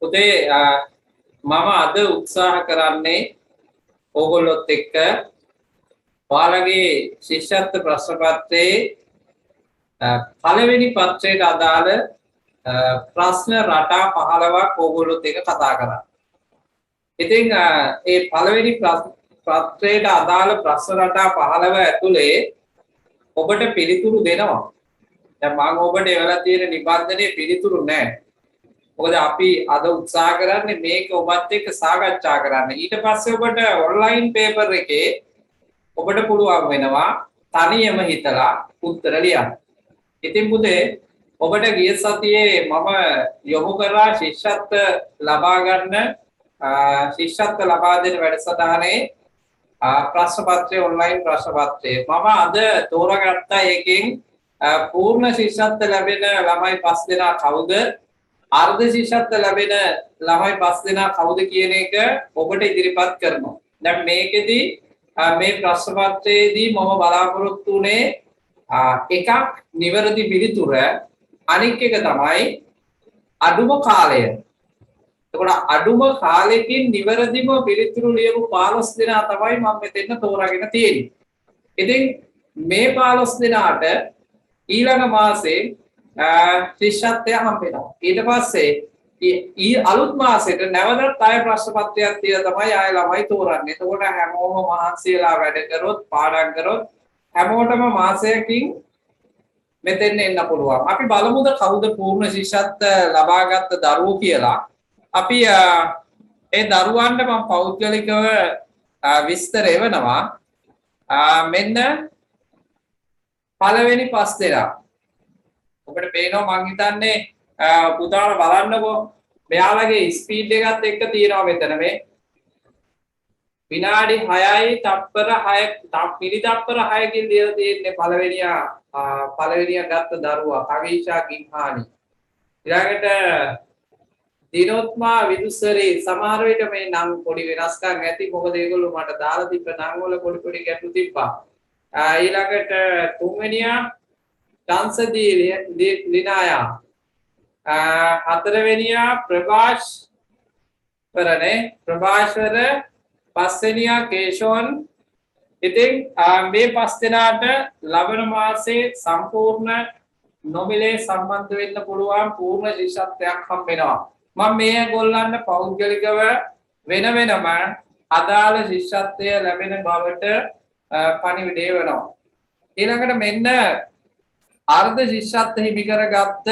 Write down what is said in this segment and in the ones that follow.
පුතේ මම අද උත්සාහ කරන්නේ ඕගොල්ලොත් එක්ක ඔයාලගේ ශිෂ්‍යත්ව ප්‍රශ්න පත්‍රයේ පළවෙනි පත්‍රයට අදාළ ප්‍රශ්න රටා 15ක් ඕගොල්ලොත් එක්ක කතා කරන්න. ඉතින් ඒ පළවෙනි පත්‍රයට අදාළ ප්‍රශ්න රටා 15 ඇතුලේ ඔබට පිළිතුරු දෙනවා. දැන් මම ඔබට එවලා තියෙන නිබන්ධනයේ පිළිතුරු නැහැ. මොකද අපි අද උත්සාහ කරන්නේ මේක ඔබත් එක්ක සාකච්ඡා කරන්න. ඊට පස්සේ ඔබට ඔන්ලයින් පේපර් එකේ ඔබට පුළුවන් වෙනවා තනියම හිතලා උත්තර ලියන්න. ඉතින් පුතේ ඔබට ගිය සතියේ මම යොමු කරා ශිෂ්‍යත්ව ලබා ගන්න ශිෂ්‍යත්ව ලබා දෙන වැඩසටහනේ ප්‍රශ්න පත්‍රය ඔන්ලයින් ප්‍රශ්න පත්‍රය මම අද තෝරාගත්තා. ඒකෙන් පූර්ණ ශිෂ්‍යත්ව ලැබෙන ළමයි 5 දෙනා කවුද? අර්ධ ශිෂ්‍යත්ව ලැබෙන ළමයි 5 දෙනා කවුද කියන එක ඔබට ඉදිරිපත් කරනවා. දැන් මේකෙදි මේ ප්‍රශ්න පත්‍රයේදී මම බලාපොරොත්තු වුණේ එකක් නිවැරදි පිළිතුර, අනික් එක තමයි අඩුම කාලය. එතකොට අඩුම කාලෙකින් නිවැරදිම පිළිතුරු ලියපු 15 දෙනා තමයි මම මෙතෙන් තෝරාගෙන තියෙන්නේ. ඉතින් මේ 15 දෙනාට ඊළඟ මාසේ ශිෂ්‍යත්වය හම්බ වෙනවා. ඊට පස්සේ අලුත් මාසෙට නැවතත් ආය ප්‍රශ්න පත්‍රයක් තියලා තමයි ආය ළමයි තෝරන්නේ. එතකොට හැමෝම මහන්සියලා වැඩ කරොත් පාඩම් කරොත් හැමෝටම මාසයකින් මෙතෙන් එන්න පුළුවන්. අපි බලමුද කවුද පූර්ණ ශිෂ්‍යත්ව ලබාගත් දරුවෝ කියලා. අපි ඒ දරුවන්ට මම පෞද්ගලිකව විස්තර එවනවා. මෙන්න පළවෙනි 5 දෙනා. ඔබට පේනවා මං හිතන්නේ පුතාලා බලන්නකෝ මෙයාලගේ ස්පීඩ් එකත් එක්ක තියෙනවා මෙතන මේ විනාඩි 6යි තප්පර 6 මිලි තප්පර 6කින් ලියලා තියෙන්නේ පළවෙනියා ගත්ත දරුවා කවිෂා ගිම්හානි. ඊළඟට දිනෝත්මා විදුසරි. සමහර විට මේ නම් පොඩි වෙනස්කම් ඇති. මොකද ඒගොල්ලෝ මට දාලා තිබ්බ නම් වල පොඩි ගැටලු තිබ්බා. ඊළඟට තුන්වෙනියා චාන්සදී ලිනායා. හතරවෙනියා ප්‍රභාස්වර. පස්වෙනියා කේෂෝන්. ඉතින් මේ 5 දෙනාට ලබන මාසේ සම්පූර්ණ නොමිලේ සම්බන්ධ වෙන්න පුළුවන් පූර්ණ ශිෂ්‍යත්වයක් හම්බ වෙනවා. මම මේ ගොල්ලන්ට පෞද්ගලිකව වෙනම අදාළ ශිෂ්‍යත්වය ලැබෙන බවට පණිවිඩය වෙනවා. ඊළඟට මෙන්න අර්ධ ශිෂ්‍යත්ව හිමි කරගත්ත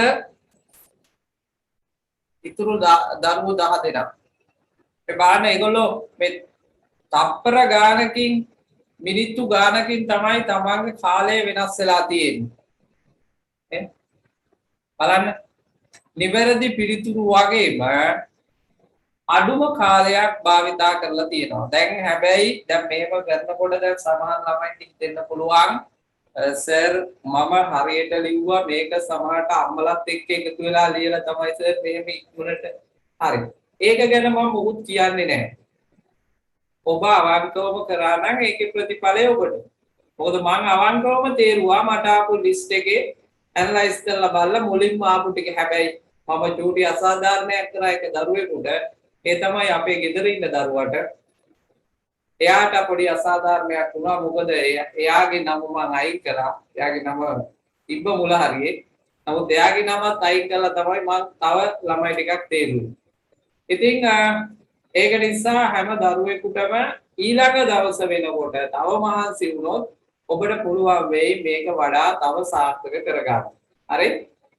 ඉතුරු දරුවෝ 10 දෙනා. ඒ බාන ඒගොල්ලෝ මේ තප්පර ගානකින් මිනිත්තු ගානකින් තමයි තමන්ගේ කාලය වෙනස් වෙලා තියෙන්නේ. බලන්න නිවැරදි පිළිතුරු වගේම අඩුම කාලයක් භාවිතා කරලා තියෙනවා. දැන් හැබැයි දැන් මේව කරනකොට දැන් සමහර ළමයින්ට හිතෙන්න පුළුවන් සර් මම හරියට ලිව්වා මේක සමහරට අම්මලත් එක්ක එකතු වෙලා ලියලා තමයි සර් මෙහෙම ඉක්මනට හරි. ඒක ගැන මම මොකුත් කියන්නේ නැහැ. ඔබ අවංකවම කරා නම් ඒකේ ප්‍රතිඵලය ඔබට. මොකද මම අවංකවම තේරුවා මට ආපු ලිස්ට් එකේ ඇනලයිස් කරලා බලලා මුලින්ම ආපු ටික හැබැයි මම චූටි අසාධාරණයක් කරා එක දරුවෙකුට. ඒ තමයි අපේ ගෙදර ඉන්න දරුවට. එයාට පොඩි අසාධාරණයක් වුණා. මොකද එයාගේ නම මම අයින් කරා. එයාගේ නම තිබ්බ මුල හරියේ. නමුත් එයාගේ නමත් අයින් කළා තමයි මම තව ළමයි ටිකක් තේරුවේ. ඉතින් ඒක නිසා හැම දරුවෙකුටම ඊළඟ දවස වෙනකොට තව මහන්සි වුණොත් ඔබට පුළුවන් වෙයි මේක වඩා තව සාර්ථක කරගන්න. හරි?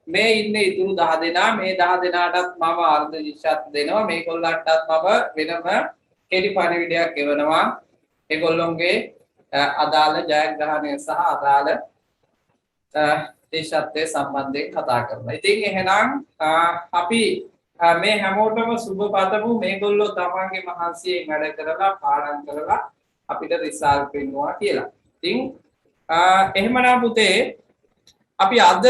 මේ ඉන්නේ ඉතුරු 10 දෙනා. මේ 10 දෙනාටත් මම අර්ධ ශිෂ්‍යත්ව දෙනවා. මේගොල්ලන්ටත් මම වෙනම කෙටි පණිවිඩයක් එවනවා. ඒගොල්ලොන්ගේ අදාළ ජයග්‍රහණය සහ අදාළ ශිෂ්‍යත්වයේ සම්බන්ධයෙන් කතා කරනවා. ඉතින් එහෙනම් අපි මේ හැමෝටම සුබ පතමු. මේගොල්ලෝ තමන්ගේ මහන්සියෙන් වැඩ කරලා පාඩම් කරලා අපිට රිසල්ට් පෙන්වනවා කියලා. ඉතින් එහෙමනම් පුතේ අපි අද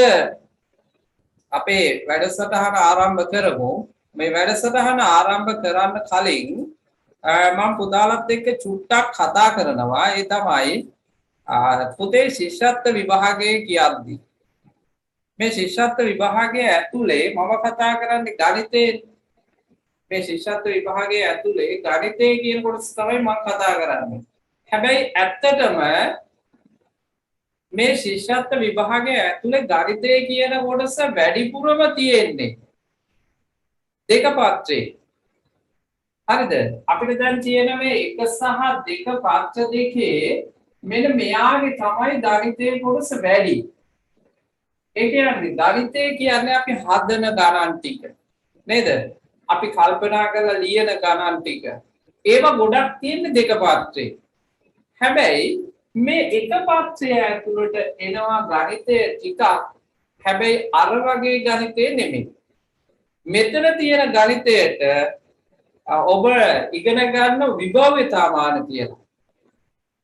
අපේ වැඩසටහන ආරම්භ කරමු. මේ වැඩසටහන ආරම්භ කරන්න කලින් මම පුතාලත් එක්ක චුට්ටක් කතා කරනවා. ඒ තමයි පුතේ ශිෂ්‍යත්ව විභාගයේ කියද්දි මේ ශිෂ්‍යත්ව විභාගයේ ඇතුලේ මම කතා කරන්නේ ගණිතේ මේ ශිෂ්‍යත්ව විභාගයේ ඇතුලේ ගණිතය කියන කොටස තමයි මම කතා කරන්නේ. හැබැයි ඇත්තටම මේ ශිෂ්‍යත්ව විභාගයේ ඇතුලේ ගණිතය කියන කොටස වැඩිපුරම තියෙන්නේ දෙක පත්‍රේ. හරිද? අපිට දැන් තියෙන මේ 1 සහ 2 පත්‍ර දෙකේ මෙන්න මෙයාගේ තමයි ගණිතයේ කොටස වැඩි. ඒ කියන්නේ ගණිතය කියන්නේ අපි හදන ගණන් ටික. නේද? අපි කල්පනා කරලා ලියන ගණන් ටික. ඒවා ගොඩක් තියෙන්නේ දෙක පත්‍රේ. හැබැයි මේ එක පත්‍රය ඇතුළට එනවා ගණිතය ටිකක්. හැබැයි අර වගේ ගණිතය නෙමෙයි. මෙතන තියෙන ගණිතයට ඔබ ඉගෙන ගන්න විභව්‍යතා මාන කියලා.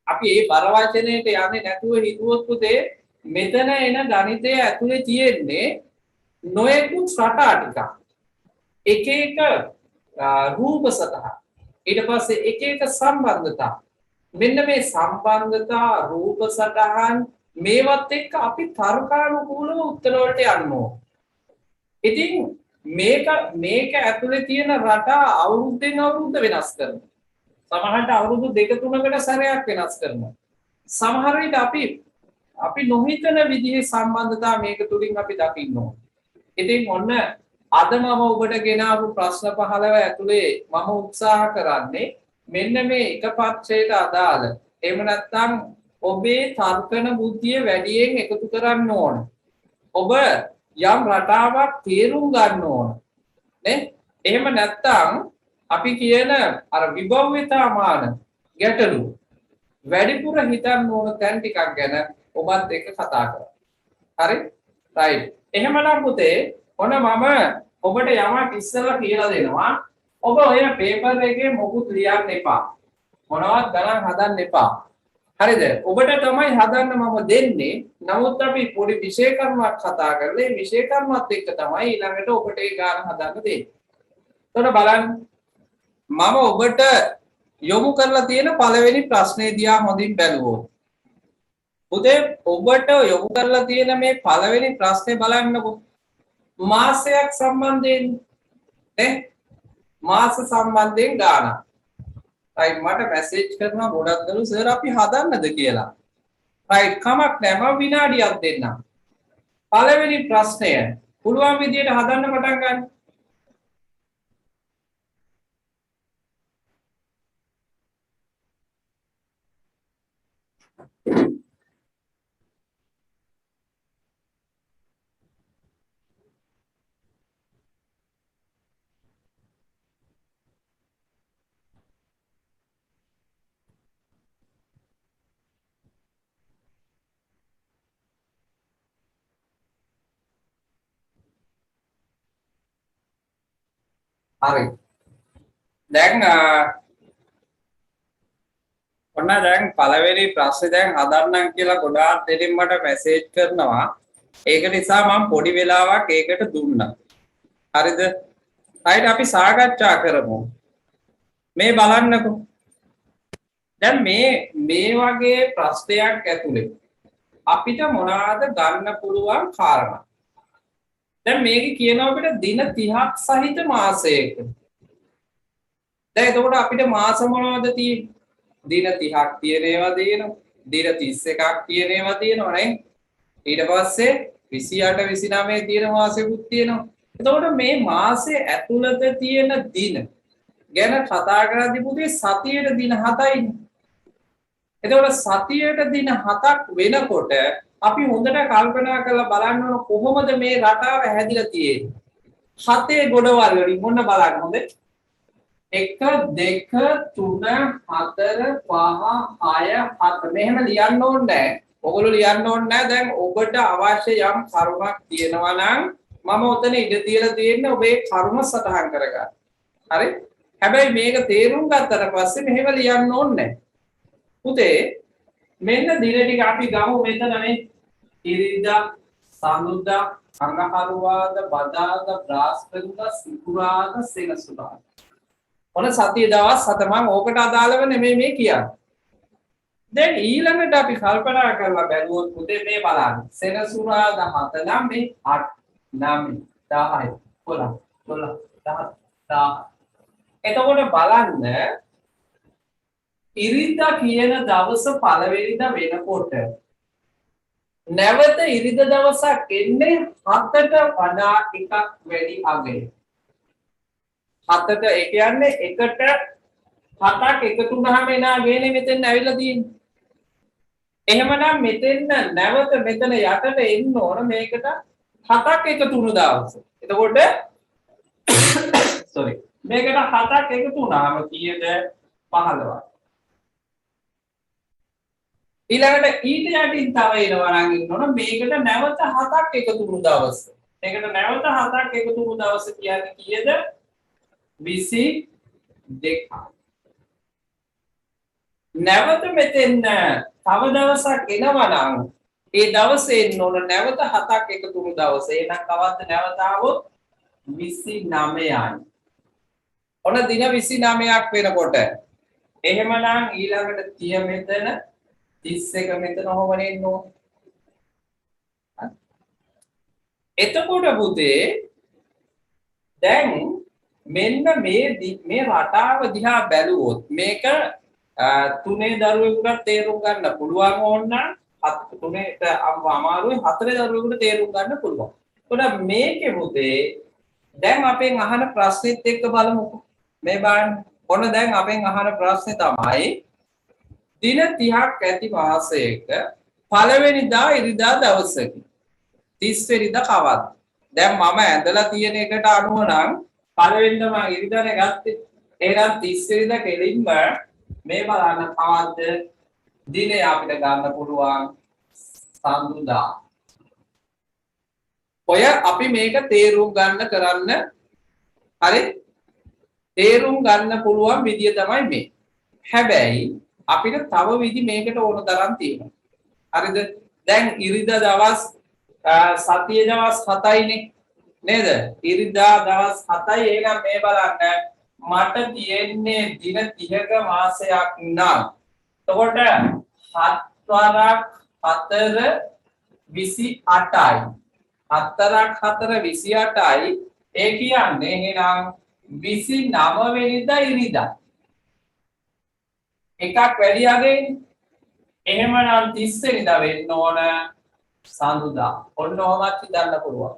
අපි මේ බර වචනයට යන්නේ නැතුව හිතුවොත් පුතේ මෙතන එන ගණිතය ඇතුලේ තියෙන්නේ නොයෙකුත් රටා ටිකක්. එක එක රූප සතහන්. ඊට පස්සේ එක එක සම්බන්ධතා. මෙන්න මේ සම්බන්ධතා රූප සතහන් මේවත් එක්ක අපි තර්කානුකූලව උත්තර වලට යන්න ඕන. ඉතින් මේක ඇතුලේ තියෙන රටා අවුරුද්දෙන් අවුරුද්ද වෙනස් කරනවා. සමහරට අවුරුදු 2-3කට සැරයක් වෙනස් කරනවා. සමහර විට අපි නොහිතන විදිහේ සම්බන්ධතා මේක තුලින් අපි දකින්න ඕන. ඉතින් ඔන්න අද මම ඔබට ගෙනාවු ප්‍රශ්න 15 ඇතුලේ මම උත්සාහ කරන්නේ මෙන්න මේ එක පත්‍රයට අදාළ එහෙම නැත්නම් ඔබේ තර්කන බුද්ධිය වැඩියෙන් එකතු කරන්න ඕන. ඔබ යම් රටාවක් තේරුම් ගන්න ඕන. නේ? එහෙම නැත්නම් අපි කියන අර විභව්‍යතා මාන ගැටලු වැඩිපුර හිතන්න ඕන තැන් ටිකක් ගැන ඔබත් එක්ක කතා කරා. හරි? රයිට්. එහෙමනම් පුතේ ඔන්න මම ඔබට යමක් ඉස්සෙල්ලා කියලා දෙනවා. ඔබ ඔය පේපර් එකේ මොකුත් ලියන්න එපා. මොනවත් ගණන් හදන්න එපා. හරිද? ඔබට තමයි හදන්න මම දෙන්නේ. නමුත් අපි පොඩි විෂය කර්මයක් කතා කරලා මේ විෂය කර්මත් එක්ක තමයි ඊළඟට ඔබට ඒ ගණන් හදන්න දෙන්නේ. එතකොට බලන්න මම ඔබට යොමු කරලා තියෙන පළවෙනි ප්‍රශ්නේ දිහා හොඳින් බලුවොත්. පුතේ ඔබට යොමු කරලා තියෙන මේ පළවෙනි ප්‍රශ්නේ බලන්නකෝ. මාසයක් සම්බන්ධයෙන් නේ මාස සම්බන්ධයෙන් ගානක්. රයිට් මට මැසේජ් කරනවා ගොඩක් දරු සර් අපි හදන්නද කියලා. රයිට් කමක් නැහැ මම විනාඩියක් දෙන්නම්. පළවෙනි ප්‍රශ්නය පුළුවන් විදියට හදන්න පටන් ගන්න. හරි. දැන් ඔන්න දැන් පළවෙනි ප්‍රශ්නේ දැන් හදන්නම් කියලා ගොඩාක් දෙනෙක් මට මැසේජ් කරනවා. ඒක නිසා මම පොඩි වෙලාවක් ඒකට දුන්නා. හරිද? හරිද අපි සාකච්ඡා කරමු. මේ බලන්නකෝ. දැන් මේ වගේ ප්‍රශ්නයක් ඇතුලේ අපිට මොනවාද ගන්න පුළුවන් කාරණා? දැන් මේක කියනවා අපිට දින 30ක් සහිත මාසයක. දැන් එතකොට අපිට මාස මොනවද තියෙන්නේ? දින 30ක් තියෙන ඒවා තියෙනවා. දින 31ක් තියෙන ඒවා තියෙනවා නේ. ඊට පස්සේ 28 29 තියෙන මාසෙකුත් තියෙනවා. එතකොට මේ මාසේ ඇතුළත තියෙන දින ගැන කතා කරද්දී පුතේ සතියේ දින 7යිනේ. එතකොට සතියේ දින 7ක් වෙනකොට අපි හොඳට කල්පනා කරලා බලන්න ඕන කොහොමද මේ රටාව හැදිලා තියෙන්නේ. 7 ගොඩවල් වලින් මොන බලන්න හොඳ 1 2 3 4 5 6 7 මෙහෙම ලියන්න ඕනේ නැහැ. ඔයගොල්ලෝ ලියන්න ඕනේ නැහැ. දැන් ඔබට අවශ්‍ය යම් කරුණක් තියෙනවා නම් මම ඔතන ඉඳ තියලා තියෙන්නේ ඔබේ කරුණ සටහන් කරගන්න. හරි? හැබැයි මේක තේරුම් ගත්තට පස්සේ මෙහෙම ලියන්න ඕනේ නැහැ. පුතේ මෙන්න දින ටික අපි ගමු මෙතනනේ ඉරිදා සඳුදා අඟහරුවාදා බදාදා බ්‍රහස්පතින්දා සිකුරාදා සෙනසුරාදා ඔන්න සතිය දවස් 7 මම ඕකට අදාළව නෙමෙයි මේ කියන්නේ. දැන් ඊළඟට අපි කල්පනා කරලා බැලුවොත් පුතේ මේ බලන්න සෙනසුරාදා 7 නම් මේ 8 9 10 11 12 13 එතකොට බලන්න ඉරිදා කියන දවස පළවෙනිදා වෙනකොට නැවත ඉරිදා දවසක් එන්නේ 7ට වඩා එකක් වැඩි අගය. 7ට ඒ කියන්නේ 1ට 7ක් එකතු වුනහම එන අගයනේ මෙතෙන් ඇවිල්ලා තියෙන්නේ. එහෙමනම් මෙතෙන් නැවත මෙතන යටට එන්න ඕන මේකට 7ක් එකතු වුණු දවස. එතකොට sorry මේකට 7ක් එකතු වුණාම කීයද 15ක්. ඊළඟට ඊට යටින් තව එනවා නම් ඉන්නවනම් මේකට නැවත 7ක් එකතු වුණු දවස. මේකට නැවත 7ක් එකතු වුණු දවස කියන්නේ කීයද 22. නැවත මෙතෙන් තව දවසක් එනවා නම් ඒ දවසේ එන්න ඕන නැවත 7ක් එකතු වුණු දවස. එහෙනම් කවද්ද නැවත ආවොත් 29යි. ඔන්න දින 29ක් වෙනකොට එහෙමනම් ඊළඟට 30 මෙතන 31 මෙතන ඔහොමනේ එන්න ඕන. එතකොට පුතේ දැන් මෙන්න මේ රටාව දිහා බැලුවොත් මේක තුනේ දරුවෙකුට තේරුම් ගන්න පුළුවන් ඕන තුනේට අමාරුයි හතරේ දරුවෙකුට තේරුම් ගන්න පුළුවන්. ඒකට මේකේ පුතේ දැන් අපෙන් අහන ප්‍රශ්නෙත් එක්ක බලමුකෝ. මේ බලන්න. ඔන්න දැන් අපෙන් අහන ප්‍රශ්නේ තමයි දින 30ක් ඇති මාසයක පළවෙනිදා ඉරිදා දවසකි. 30 වෙනිදා කවද්ද? දැන් මම ඇඳලා තියෙන එකට අනුව නම් පළවෙනිදා මම ඉරිදානේ ගත්තේ. එහෙනම් 30 වෙනිදා කෙලින්ම මේ බලන්න කවද්ද දිනේ අපිට ගන්න පුළුවන් සඳුදා. ඔය අපි මේක තේරුම් ගන්න කරන්න හරි තේරුම් ගන්න පුළුවන් විදිය තමයි මේ. හැබැයි අපිට තව විදි මේකට ඕන තරම් තියෙනවා. හරිද? දැන් ඉරිදා දවස් සතියේ දවස් 7යිනේ නේද? ඉරිදා දවස් 7යි. එහෙනම් මේ බලන්න මට තියෙන්නේ දින 30ක මාසයක් නම් එතකොට 7 වරක් 4 28යි. 4ක් 4 28යි. ඒ කියන්නේ එහෙනම් 29 වෙනිදා ඉරිදා. එකක් වැඩි අගේනේ. එහෙමනම් 30 වෙනිදා වෙන්න ඕන සඳුදා. ඔන්න ඔහොමත් හිතන්න පුළුවන්.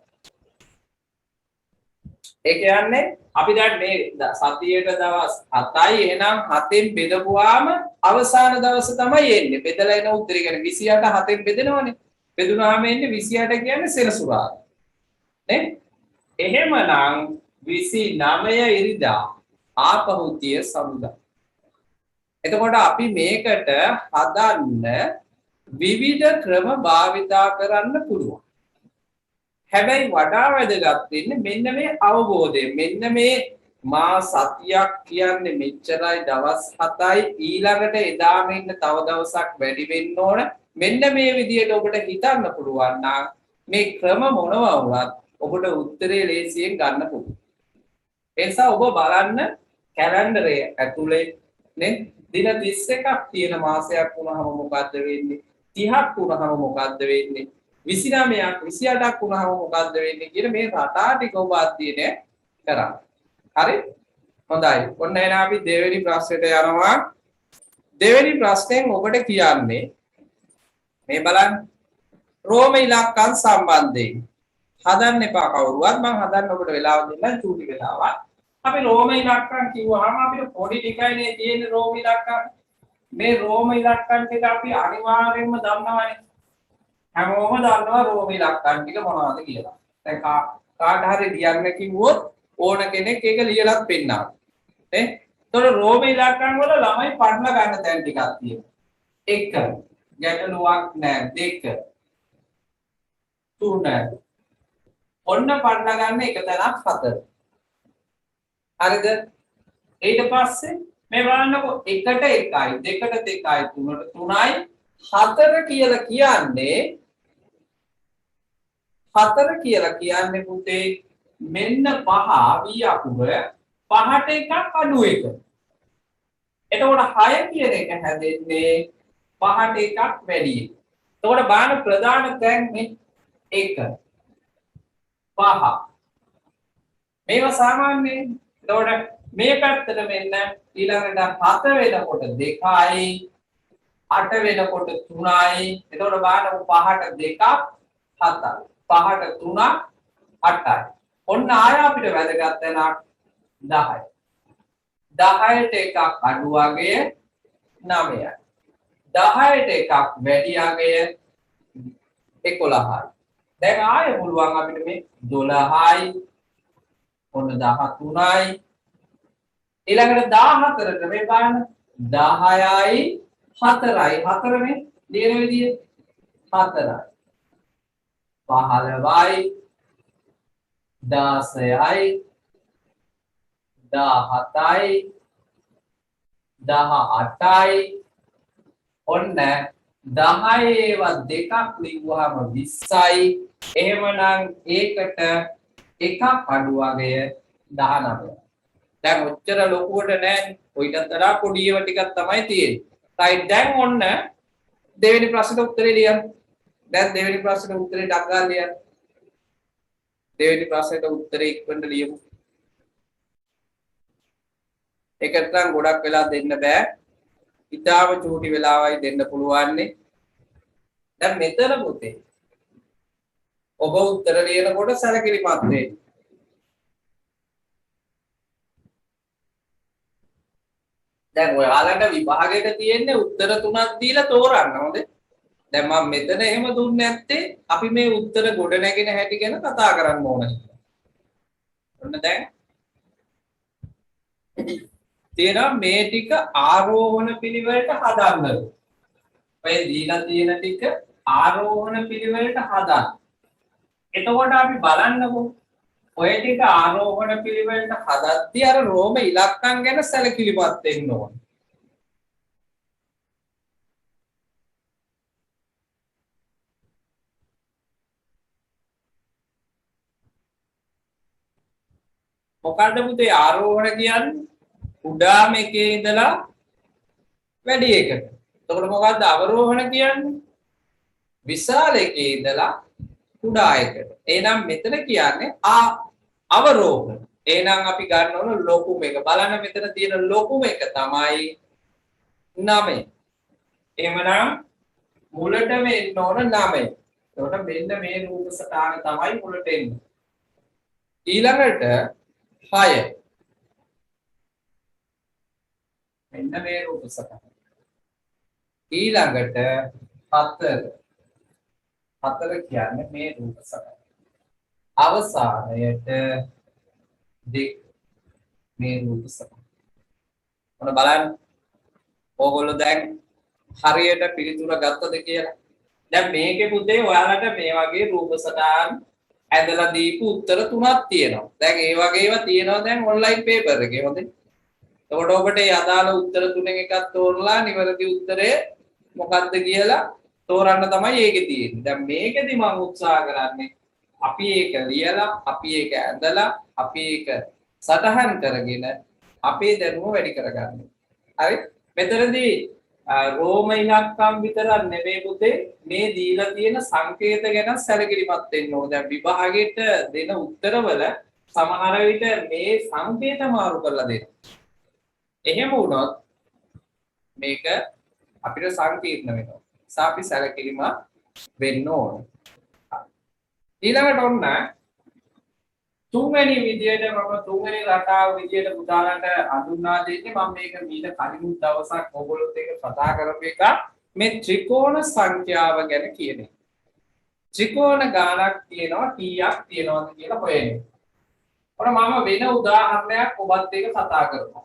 ඒ කියන්නේ අපි දැන් මේ සතියේට දවස් 7යි එහෙනම් 7න් බෙදපුවාම අවසාන දවස තමයි එන්නේ. බෙදලා එන උත්තරය කියන්නේ 28 7න් බෙදෙනවනේ. බෙදුනාම එන්නේ 28 කියන්නේ සෙනසුරාදා. නේ? එහෙමනම් 29 ඉරිදා ආපහු තිය සඳුදා. එතකොට අපි මේකට හදන්න විවිධ ක්‍රම භාවිතා කරන්න පුළුවන්. හැබැයි වඩා වැදගත් වෙන්නේ මෙන්න මේ අවබෝධය. මෙන්න මේ මා සතියක් කියන්නේ මෙච්චරයි දවස් 7යි ඊළඟට එදාම ඉන්න තව දවසක් වැඩි වෙන්න ඕන. මෙන්න මේ විදිහට ඔබට හිතන්න පුළුවන් නම් මේ ක්‍රම මොනවා වුණත් ඔබට උත්තරේ ලේසියෙන් ගන්න පුළුවන්. ඒ නිසා ඔබ බලන්න කැලෙන්ඩරය ඇතුලේ නේ දින 31ක් තියෙන මාසයක් වුණාම මොකද්ද වෙන්නේ? 30ක් වුණාම මොකද්ද වෙන්නේ? 29ක් 28ක් වුණාම මොකද්ද වෙන්නේ කියන මේ රටා ටික ඔබ අධ්‍යයනය කරන්න. හරි? හොඳයි. ඔන්න එහෙනම් අපි දෙවෙනි ප්‍රශ්නෙට යනවා. දෙවෙනි ප්‍රශ්නෙන් ඔබට කියන්නේ මේ බලන්න රෝම ඉලක්කම් සම්බන්ධයෙන් හදන්න එපා කවුරුවත් මම හදන්න ඔබට වෙලාව දෙන්න චූටි වෙලාවක්. අපි රෝම ඉලක්කම් කිව්වහම අපිට පොඩි ටිකයිනේ තියෙන්නේ රෝම ඉලක්කම්. මේ රෝම ඉලක්කම් ටික අපි අනිවාර්යයෙන්ම දන්නවනේ. හැමෝම දන්නවා රෝම ඉලක්කම් ටික මොනවද කියලා. දැන් කාට හරි ලියන්න කිව්වොත් ඕන කෙනෙක් ඒක ලියලත් පෙන්නනවා. නේ? ඒතකොට රෝම ඉලක්කම් වල ළමයි පටල ගන්න තැන් ටිකක් තියෙනවා. 1 ගැටලුවක් නැහැ. 2 3 ඔන්න පටල ගන්න එක තැනක් 4. හරිද? ඊට පස්සේ මේ බලන්නකො 1ට 1යි 2ට 2යි 3ට 3යි 4 කියලා කියන්නේ 4 කියලා කියන්නේ පුතේ මෙන්න 5 v අකුර 5ට එකක් අඩු එක. එතකොට 6 කියන එක හැදෙන්නේ 5ට එකක් වැඩි එක. එතකොට බාන ප්‍රධාන තැන් මේ 1 5 මේවා සාමාන්‍යයෙන් එතකොට මේ පැත්තට මෙන්න ඊළඟට 7 වෙනකොට 2යි 8 වෙනකොට 3යි එතකොට බලන්න 5ට 2ක් 7යි 5ට 3ක් 8යි ඔන්න ආය අපිට වැදගත් තැනක් 10යි 10ට එකක් අඩු අගය 9යි 10ට එකක් වැඩි අගය 11යි දැන් ආය පුළුවන් අපිට මේ 12යි ඔන්න 13යි ඊළඟට 14ට මේ බලන්න 10යි 4යි 4නේ ලියන විදිය 4යි 15යි 16යි 17යි 18යි ඔන්න 10 ඒවා දෙකක් ලිව්වහම 20යි එහෙමනම් ඒකට එකක් අඩු අගය 19යි දැන් ඔච්චර ලොකුවට නෑනේ ඔයිටත් වඩා පොඩි ඒවා ටිකක් තමයි තියෙන්නේ right දැන් ඔන්න දෙවෙනි ප්‍රශ්නෙට උත්තරේ ලියන්න දැන් දෙවෙනි ප්‍රශ්නෙට උත්තරේ ඩක් ගන්න ලියන්න දෙවෙනි ප්‍රශ්නෙට උත්තරේ ඉක්මනට ලියමු ඒකට නම් ගොඩක් වෙලා දෙන්න බෑ ඉතාලම චූටි වෙලාවයි දෙන්න පුළුවන්නේ දැන් මෙතන පුතේ ඔබ උත්තර ලියනකොට සැලකිලිමත් වෙන්න දැන් ඔයාලට විභාගයට තියෙන්නේ උත්තර තුනක් දීලා තෝරන්න හොඳ දැන් මම මෙතන එහෙම දුන්නේ නැත්තේ අපි මේ උත්තර ගොඩ නැගෙන හැටි ගැන කතා කරන්න ඕන නිසා ඔන්න දැන් තියෙනවා මේ ටික ආරෝහණ පිළිවෙලට හදන්න ඔය දීලා තියෙන ටික ආරෝහණ පිළිවෙලට හදන්න එතකොට අපි බලන්නකෝ ඔය ටික ආරෝහණ පිළිවෙලට හදද්දී අර රෝම ඉලක්කම් ගැන සැලකිලිමත් වෙන්න ඕන. මොකද්ද පුතේ ආරෝහණ කියන්නේ? උඩාම එකේ ඉඳලා වැඩි එකට. එතකොට මොකද්ද අවරෝහණ කියන්නේ? විශාල එකේ ඉඳලා කුඩා එකට. එහෙනම් මෙතන කියන්නේ අවරෝහණ. එහෙනම් අපි ගන්න ඕන ලොකුම එක. බලන්න මෙතන තියෙන ලොකුම එක තමයි 9. එහෙමනම් මුලටම එන්න ඕන 9. එතකොට මෙන්න මේ රූප සටහන තමයි මුලට එන්නේ. ඊළඟට 6. මෙන්න මේ රූප සටහන. ඊළඟට 4. 4 කියන්නේ මේ රූප සටහන. අවසානයට 2 මේ රූප සටහන. ඔන්න බලන්න. ඕගොල්ලෝ දැන් හරියට පිළිතුර ගත්තද කියලා. දැන් මේකේ පුතේ ඔයාලට මේ වගේ රූප සටහන් ඇදලා දීපු උත්තර තුනක් තියෙනවා. දැන් ඒ වගේ ඒවා තියෙනවා දැන් ඔන්ලයින් පේපර් එකේ හොඳේ. එතකොට ඔබට මේ අදාළ උත්තර තුනෙන් එකක් තෝරලා නිවැරදි උත්තරය මොකක්ද කියලා තෝරන්න තමයි ඒකේ තියෙන්නේ. දැන් මේකෙදි මම උත්සාහ කරන්නේ අපි ඒක ලියලා, අපි ඒක ඇඳලා, අපි ඒක සටහන් කරගෙන අපේ දැනුම වැඩි කරගන්න. හරි? මෙතනදී රෝම ඉලක්කම් විතරක් නෙමෙයි පුතේ මේ දීලා තියෙන සංකේත ගැන සැලකිලිමත් වෙන්න ඕන. දැන් විභාගයට දෙන උත්තරවල සමහර විට මේ සංකේත මාරු කරලා දෙනවා. එහෙම වුණොත් මේක අපිට සංකීර්ණ වෙනවා. අපි සැලකිලිමත් වෙන්න ඕන. ඊළඟට ඔන්න තුන්වෙනි විදියට මම තුන්වෙනි රටාව විදියට උදාහරණට හඳුන්වා දෙන්නේ මම මේක මීට කලින් දවසක් ඔයගොල්ලොත් එක්ක කතා කරපු එක මේ ත්‍රිකෝණ සංඛ්‍යාව ගැන කියන එක. ත්‍රිකෝණ ගානක් තියෙනවා කීයක් තියෙනවද කියලා හොයන්නේ. ඔන්න මම වෙන උදාහරණයක් ඔබත් එක්ක කතා කරනවා.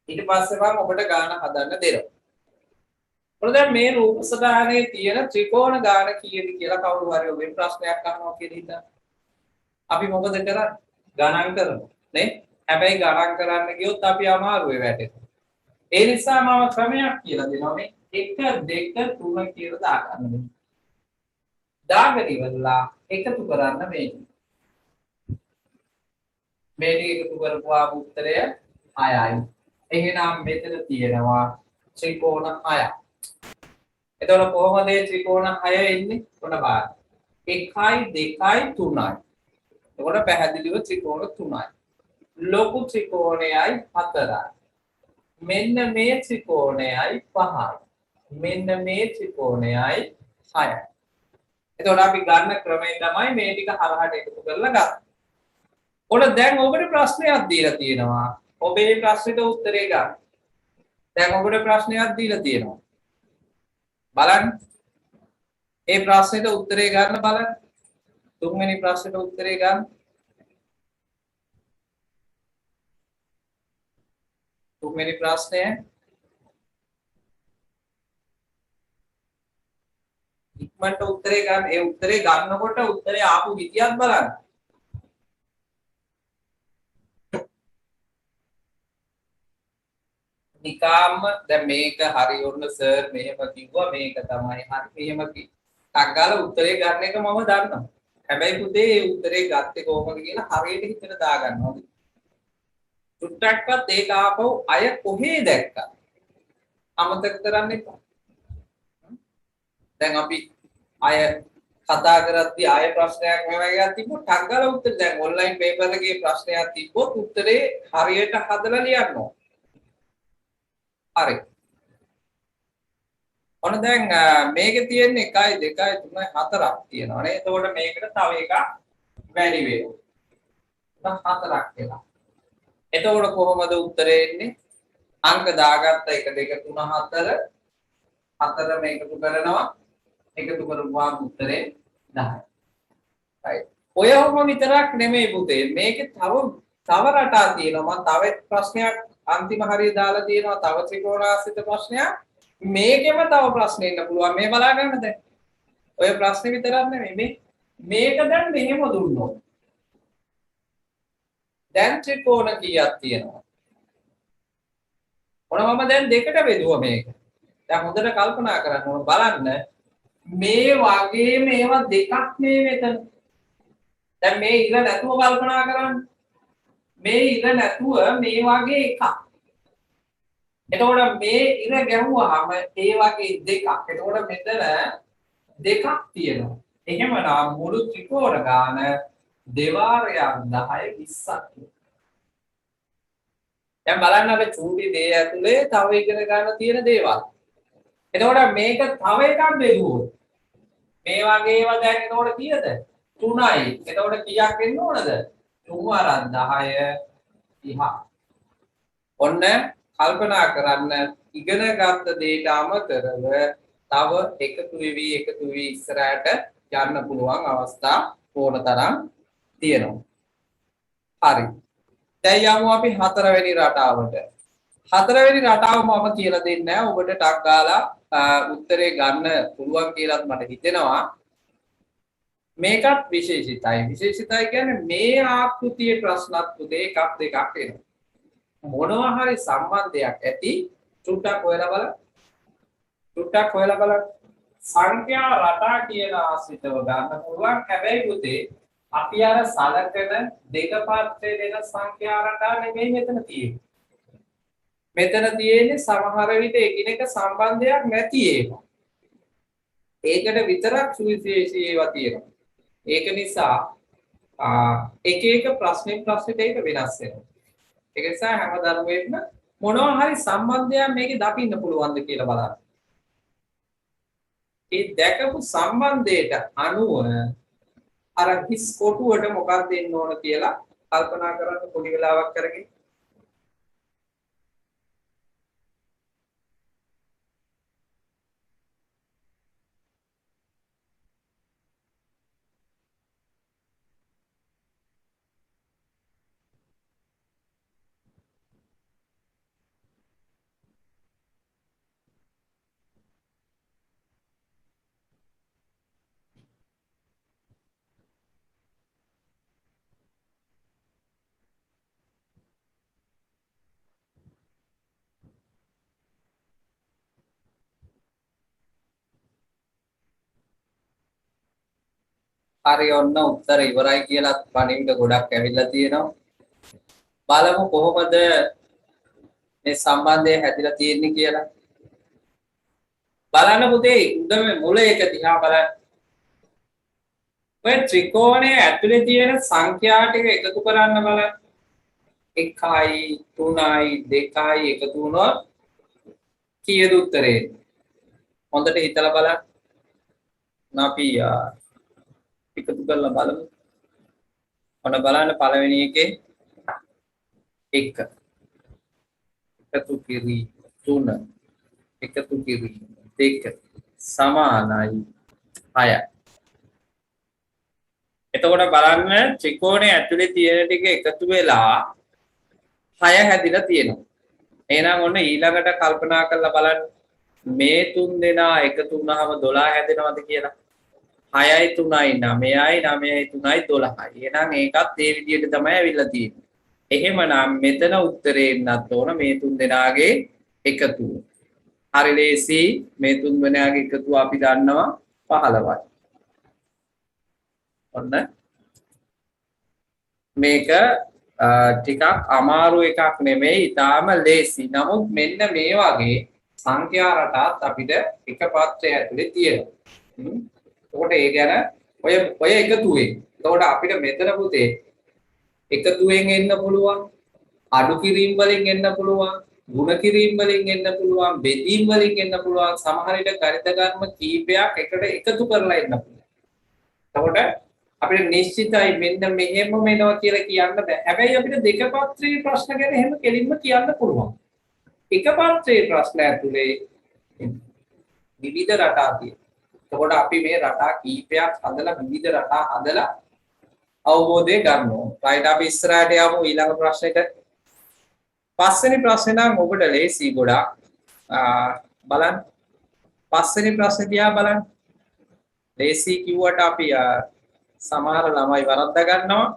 ඊට පස්සේ මම ඔබට ගාන හදන්න දෙනවා. ඔන්න දැන් මේ රූප සටහනේ තියෙන ත්‍රිකෝණ ගාන කීයද කියලා කවුරු හරි ඔබෙන් ප්‍රශ්නයක් අහනවා කියලා හිතා. අපි මොකද කරන්නේ? ගණන් කරනවා නේ? හැබැයි ගණන් කරන්න ගියොත් අපි අමාරුවේ වැටෙනවා. ඒ නිසා මම ක්‍රමයක් කියලා දෙනවා මේ 1 2 3 කියලා දාගන්න. දාගෙන ඉවරලා එකතු කරන්න මේක. මේ ටික එකතු කරපුවා උත්තරය 6යි. එහෙනම් මෙතන තියෙනවා ත්‍රිකෝණ 6ක්. එතකොට කොහොමද මේ ත්‍රිකෝණ 6 එන්නේ? ඔන්න බලන්න. 1යි 2යි 3යි. එතකොට පැහැදිලිව ත්‍රිකෝණ 3යි. ලොකු ත්‍රිකෝණයයි 4යි. මෙන්න මේ ත්‍රිකෝණයයි 5යි. මෙන්න මේ ත්‍රිකෝණයයි 6යි. එතකොට අපි ගන්න ක්‍රමය තමයි මේ ටික හරහට එකතු කරලා ගන්න. ඔන්න දැන් ඔබට ප්‍රශ්නයක් දීලා තියෙනවා. ඔබේ ප්‍රශ්නෙට උත්තරේ ගන්න. දැන් ඔබට ප්‍රශ්නයක් දීලා තියෙනවා. බලන්න. ඒ ප්‍රශ්නෙට උත්තරේ ගන්න බලන්න. තුන්වෙනි ප්‍රශ්නෙට උත්තරේ ගන්න. තුන්වෙනි ප්‍රශ්නය ඉක්මනට උත්තරේ ගන්න. ඒ උත්තරේ ගන්නකොට උත්තරේ ආපු විදියත් බලන්න. නිකාම්ම දැන් මේක හරි ඔන්න සර් මෙහෙම කිව්වා මේක තමයි හරි මෙහෙම ටක් ගාලා උත්තරේ ගන්න එක මම දන්නවා. හැබැයි පුතේ ඒ උත්තරේ ගත්තේ කොහොමද කියලා හරියට හිතට දාගන්න ඕනේ. චුට්ටක්වත් ඒක ආපහු අය කොහේ දැක්කා? අමතක කරන්න එපා. දැන් අපි අය කතා කරද්දී ආය ප්‍රශ්නයක් මෙහෙම එකක් තිබ්බොත් ටක් ගාලා උත්තර දැන් ඔන්ලයින් පේපර් එකේ ප්‍රශ්නයක් තිබ්බොත් උත්තරේ හරියට හදලා ලියන්න ඕනේ. හරි. ඔන්න දැන් මේකේ තියෙන්නේ 1 2 3 4ක් තියෙනවා නේ. එතකොට මේකට තව එකක් වැඩි වෙනවා. 4ක් වෙනවා. එතකොට කොහොමද උත්තරේ එන්නේ? අංක දාගත්ත 1 2 3 4 4 මේකතු කරනවා. එකතු කරපුවාම උත්තරේ 10යි. right. ඔයම විතරක් නෙමෙයි පුතේ. මේකේ තව රටා තියෙනවා. මම තව ප්‍රශ්නයක් අන්තිම හරිය දාලා තියෙනවා. තව ත්‍රිකෝණාශ්‍රිත ප්‍රශ්නයක්. මේකෙම තව ප්‍රශ්න ඉන්න පුළුවන්. මේ බලා ගන්න දැන්. ඔය ප්‍රශ්නේ විතරක් නෙමෙයි මේක දැන් මෙහෙම දුන්නොත්. දැන් ත්‍රිකෝණ කීයක් තියෙනවා? ඔන්න මම දැන් දෙකට බෙදුවා මේක. දැන් හොඳට කල්පනා කරන්න ඕන බලන්න. මේ වගේ මේවා දෙකක් මේ මෙතන. දැන් මේ ඉර නැතුව කල්පනා කරන්න. මේ ඉර නැතුව මේ වගේ එකක්. එතකොට මේ ඉර ගැහුවාම ඒ වගේ දෙකක්. එතකොට මෙතන දෙකක් තියෙනවා. එහෙමනම් මුළු ත්‍රිකෝණ ගාන දෙවාරයක් 10 20ක්. දැන් බලන්න අපි චූටි දේ ඇතුලේ තව ඉගෙන ගන්න තියෙන දේවල්. එතකොට මේක තව එකක් බෙදුවොත් මේ වගේ ඒවා දැන් එතකොට කීයද? 3යි. එතකොට කීයක් එන්න ඕනද? 3 වරක් 10 30. ඔන්න කල්පනා කරන්න ඉගෙන ගත්ත දේට අමතරව තව එකතු වෙවි ඉස්සරහට යන්න පුළුවන් අවස්ථා ඕන තරම් තියෙනවා. හරි. දැන් යමු අපි හතරවෙනි රටාවට. හතරවෙනි රටාව මම කියලා දෙන්නේ නැහැ. ඔබට ටක් ගාලා උත්තරේ ගන්න පුළුවන් කියලාත් මට හිතෙනවා. මේකත් විශේෂිතයි. විශේෂිතයි කියන්නේ මේ ආකෘතියේ ප්‍රශ්නත් පුතේ එකක් දෙකක් එනවා. මොනවා හරි සම්බන්ධයක් ඇති චුට්ටක් හොයලා බලන්න. චුට්ටක් හොයලා බලන්න. සංඛ්‍යා රටා කියන ආශ්‍රිතව ගන්න පුළුවන්. හැබැයි පුතේ අපි අර සලකන දෙක පාත්‍රයේ දෙන සංඛ්‍යා රටා නෙමෙයි මෙතන තියෙන්නේ. මෙතන තියෙන්නේ සමහර විට එකිනෙක සම්බන්ධයක් නැති ඒවා. ඒකට විතරක් සුවිශේෂී ඒවා තියෙනවා. ඒක නිසා එක එක ප්‍රශ්නෙට ඒක වෙනස් වෙනවා. ඒක නිසා හැම ධර්මයකම මොනවා හරි සම්බන්ධයක් මේකේ දකින්න පුළුවන්ද කියලා බලන්න. ඒ දැකපු සම්බන්ධයට අනුව අර හිස් කොටුවට මොකක්ද දෙන්න ඕන කියලා කල්පනා කරන්න පොඩි වෙලාවක් කරගෙන හරි ඔන්න උත්තර ඉවරයි කියලා පණිවිඩ ගොඩක් ඇවිල්ලා තියෙනවා. බලමු කොහොමද මේ සම්බන්ධය හැදිලා තියෙන්නේ කියලා. බලන්න පුතේ උඩම මුල එක දිහා බලන්න. ඔය ත්‍රිකෝණයේ ඇතුලේ තියෙන සංඛ්‍යා ටික එකතු කරන්න බලන්න. එකයි 3යි 2යි එකතු වුණොත් කීයද උත්තරේ? හොඳට හිතලා බලන්න. අපි එකතු කරලා බලමු. ඔන්න බලන්න පළවෙනි එකේ 1 එකතු කිරීම 3 එකතු කිරීම 2 සමානයි 6යි. එතකොට බලන්න ත්‍රිකෝණයේ ඇතුලේ තියෙන ටික එකතු වෙලා 6 හැදිලා තියෙනවා. එහෙනම් ඔන්න ඊළඟට කල්පනා කරලා බලන්න මේ තුන් දෙනා එකතු වුණාම 12 හැදෙනවද කියලා. 6යි 3යි 9යි 9යි 3යි 12යි. එහෙනම් ඒකත් ඒ විදිහට තමයි ඇවිල්ලා තියෙන්නේ. එහෙමනම් මෙතන උත්තරේ එන්නත් ඕන මේ තුන් දෙනාගේ එකතුව. හරි ලේසි. මේ තුන් දෙනාගේ එකතුව අපි දන්නවා 15යි. ඔන්න මේක ටිකක් අමාරු එකක් නෙමෙයි, ඊටාම ලේසි. නමුත් මෙන්න මේ වගේ සංඛ්‍යා රටාත් අපිට එක පත්‍රය ඇතුලේ තියෙනවා. එතකොට ඒ ගැන ඔය එකතුවේ. එතකොට අපිට මෙතන පුතේ එකතුවෙන් එන්න පුළුවන්, අඩු කිරීම වලින් එන්න පුළුවන්, ගුණ කිරීම වලින් එන්න පුළුවන්, බෙදීම වලින් එන්න පුළුවන්, සමහර විට ගණිත ධර්ම කීපයක් එකට එකතු කරලා එන්න පුළුවන්. එතකොට අපිට නිශ්චිතයි මෙන්න මෙහෙම වෙනවා කියලා කියන්න බෑ. හැබැයි අපිට දෙක පත්‍රයේ ප්‍රශ්න ගැන එහෙම කෙලින්ම කියන්න පුළුවන්. එක පත්‍රයේ ප්‍රශ්න ඇතුලේ විවිධ රටා තියෙනවා. එතකොට අපි මේ රටා කීපයක් හදලා විවිධ රටා හදලා අවබෝධය ගන්න ඕන. right අපි ඉස්සරහට යමු ඊළඟ ප්‍රශ්නෙට. පස්වෙනි ප්‍රශ්නේ නම් ඔබට ලේසි ගොඩක්. බලන්න. පස්වෙනි ප්‍රශ්නේ දිහා බලන්න. ලේසි කිව්වට අපි සමහර ළමයි වරද්දා ගන්නවා.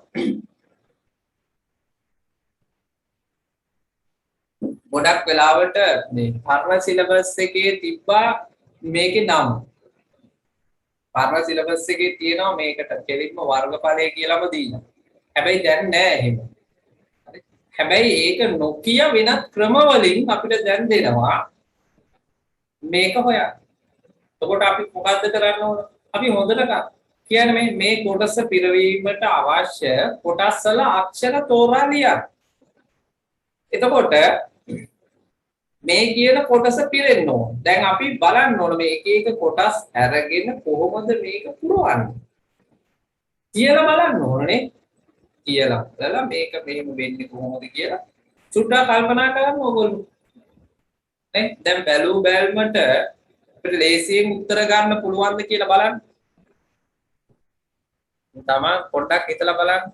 ගොඩක් වෙලාවට මේ පරණ සිලබස් එකේ තිබ්බා මේකේ නම්. පරණ සිලබස් එකේ තියෙනවා මේකට කෙලින්ම වර්ගඵලය කියලාම දීලා. හැබැයි දැන් නෑ එහෙම. හරි. හැබැයි ඒක නොකිය වෙනත් ක්‍රම වලින් අපිට දැන් දෙනවා මේක හොයන්න. එතකොට අපි මොකද්ද කරන්න ඕන? අපි හොඳට කියන්නේ මේ කොටස පිරවීමට අවශ්‍ය කොටස් වල අක්ෂර තෝරා ලියන්න. එතකොට මේ කියන කොටස පිරෙන්න ඕන. දැන් අපි බලන්න ඕන මේ එක එක කොටස් අරගෙන කොහොමද මේක පුරවන්නේ කියලා බලන්න ඕනේ. කියලා බලලා මේක මෙහෙම වෙන්නේ කොහොමද කියලා චුට්ටක් කල්පනා කරන්න ඕගොල්ලෝ. නේ දැන් බැලූ බැල්මට අපිට ලේසියෙන් උත්තර ගන්න පුළුවන්ද කියලා බලන්න. තමන් පොඩ්ඩක් හිතලා බලන්න.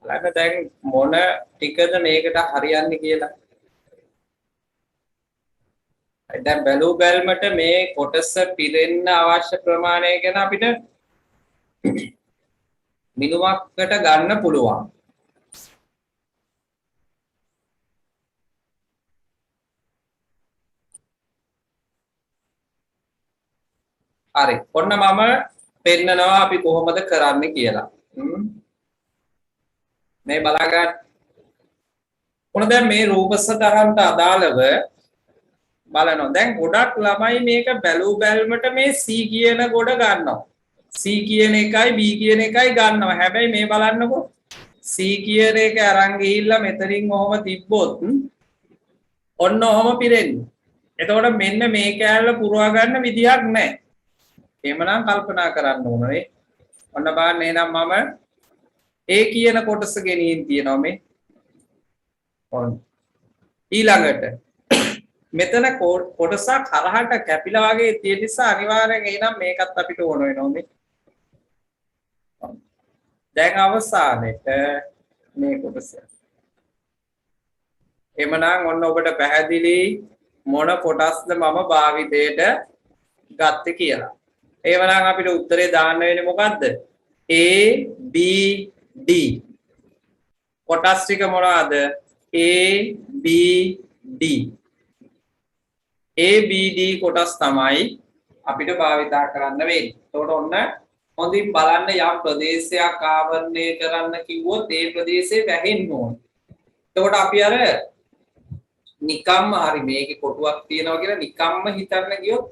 ළඟ දැන් මොන ටිකද මේකට හරියන්නේ කියලා. දැන් බැලූ බැල්මට මේ කොටස පිරෙන්න අවශ්‍ය ප්‍රමාණය ගැන අපිට මිනුමකට ගන්න පුළුවන්. හරි. ඔන්න මම පෙන්නනවා අපි කොහොමද කරන්නේ කියලා. මේ බලා ගන්න. ඔන්න දැන් මේ රූප සටහනට අදාළව බලනවා. දැන් ගොඩක් ළමයි මේක බැලූ බැල්මට මේ C කියන ගොඩ ගන්නවා. C කියන එකයි B කියන එකයි ගන්නවා. හැබැයි මේ බලන්නකෝ C කියන එක අරන් ගිහිල්ලා මෙතනින් ඔහොම තිබ්බොත් ඔන්න ඔහොම පිරෙන්නේ. එතකොට මෙන්න මේ කෑල්ල පුරවා ගන්න විදියක් නැහැ. එහෙමනම් කල්පනා කරන්න ඕනේ. ඔන්න බලන්න එහෙනම් මම A කියන කොටස ගෙනින් තියනවා මේ. ඔන්න. ඊළඟට මෙතන කොටසක් හරහට කැපිලා වගේ තියෙන නිසා අනිවාර්යෙන් එහෙනම් මේකත් අපිට ඕන වෙනවා මේ. දැන් අවසානෙට මේ කොටස. එමනම් ඔන්න ඔබට පැහැදිලි මොන කොටස්ද මම භාවිතයට ගත්තේ කියලා. එවනම් අපිට උත්තරේ දාන්න වෙන්නේ මොකද්ද? A B D. කොටස් ටික මොනවාද? A B D. A B D කොටස් තමයි අපිට භාවිතා කරන්න වෙන්නේ. එතකොට ඔන්න හොඳින් බලන්න යම් ප්‍රදේශයක් ආවරණය කරන්න කිව්වොත් ඒ ප්‍රදේශේ වැහෙන්න ඕන. එතකොට අපි අර නිකම්ම හරි මේකේ කොටුවක් තියනවා කියලා නිකම්ම හිතන්න ගියොත්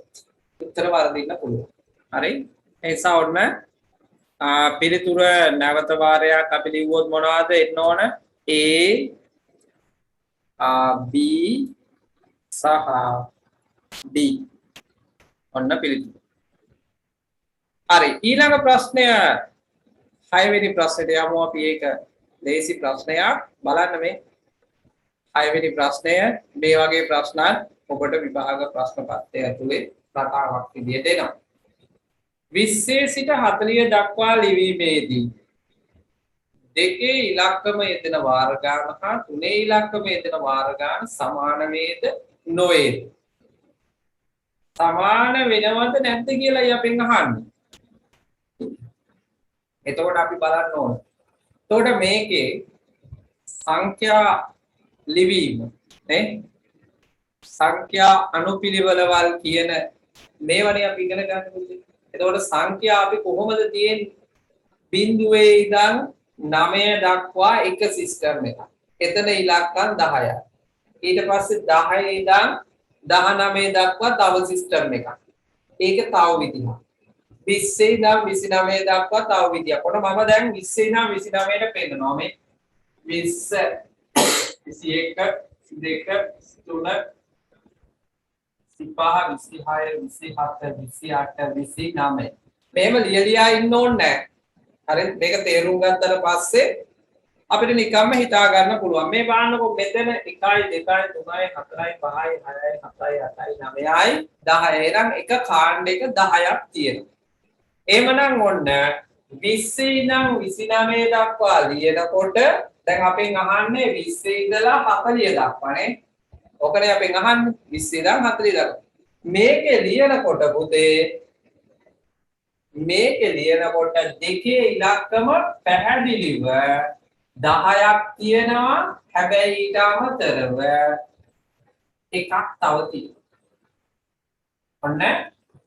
උත්තර වරදින්න පුළුවන්. හරි? ඒ නිසා ඔන්න පිළිතුර නැවත වාරයක් අපි ලිව්වොත් මොනවද එන්න ඕන? A B සහ D. ඔන්න පිළිතුර. හරි ඊළඟ ප්‍රශ්නය 6 වෙනි ප්‍රශ්නෙට යමු අපි. ඒක ලේසි ප්‍රශ්නයක්. බලන්න මේ 6 වෙනි ප්‍රශ්නය මේ වගේ ප්‍රශ්නත් ඔබට විභාග ප්‍රශ්න පත්‍රය ඇතුලේ රටාවක් විදියට එනවා. 20 සිට 40 දක්වා ලිවීමේදී දෙකේ ඉලක්කම යෙදෙන වාර ගාන හා තුනේ ඉලක්කම යෙදෙන වාර ගාන සමාන වේද නොවේද? සමාන වෙනවද නැද්ද කියලා අපෙන් අහන්නේ. එතකොට අපි බලන්න ඕන. එතකොට මේකේ සංඛ්‍යා ලිවීම නේ සංඛ්‍යා අනුපිළිවෙලවල් කියන මේවනේ අපි ඉගෙන ගන්න ඕනේ. එතකොට සංඛ්‍යා අපි කොහොමද තියෙන්නේ? බිඳුවේ ඉඳන් 9 දක්වා එක සිස්ටම් එකක්. එතන ඉලක්කම් 10යි. ඊට පස්සේ 10 ඉඳන් 19 දක්වා තව සිස්ටම් එකක්. ඒක තව විදිහක්. 20 ඉඳන් 29 දක්වා තව විදියක්. ඔන්න මම දැන් 20 ඉඳන් 29ට පෙන්නනවා මේ 20 21 22 23 25 26 27 28 29 මේව ලියලියා ඉන්න ඕනේ නැහැ. හරි මේක තේරුම් ගත්තට පස්සේ අපිට නිකම්ම හිතා ගන්න පුළුවන්. මේ බලන්නකො මෙතන 1 2 3 4 5 6 7 8 9යි 10යි. එහෙනම් එක කාණ්ඩයක 10ක් තියෙනවා. එහෙමනම් ඔන්න 20 ඉඳන් 29 දක්වා ලියනකොට දැන් අපෙන් අහන්නේ 20 ඉඳලා 40 දක්වානේ. ඔකනේ අපෙන් අහන්නේ 20 ඉඳන් 40 දක්වා. මේකේ ලියනකොට පුතේ මේකේ ලියනකොට දෙකේ ඉලක්කම පැහැදිලිව 10ක් තියෙනවා. හැබැයි ඊට අමතරව එකක් තව තියෙනවා. ඔන්න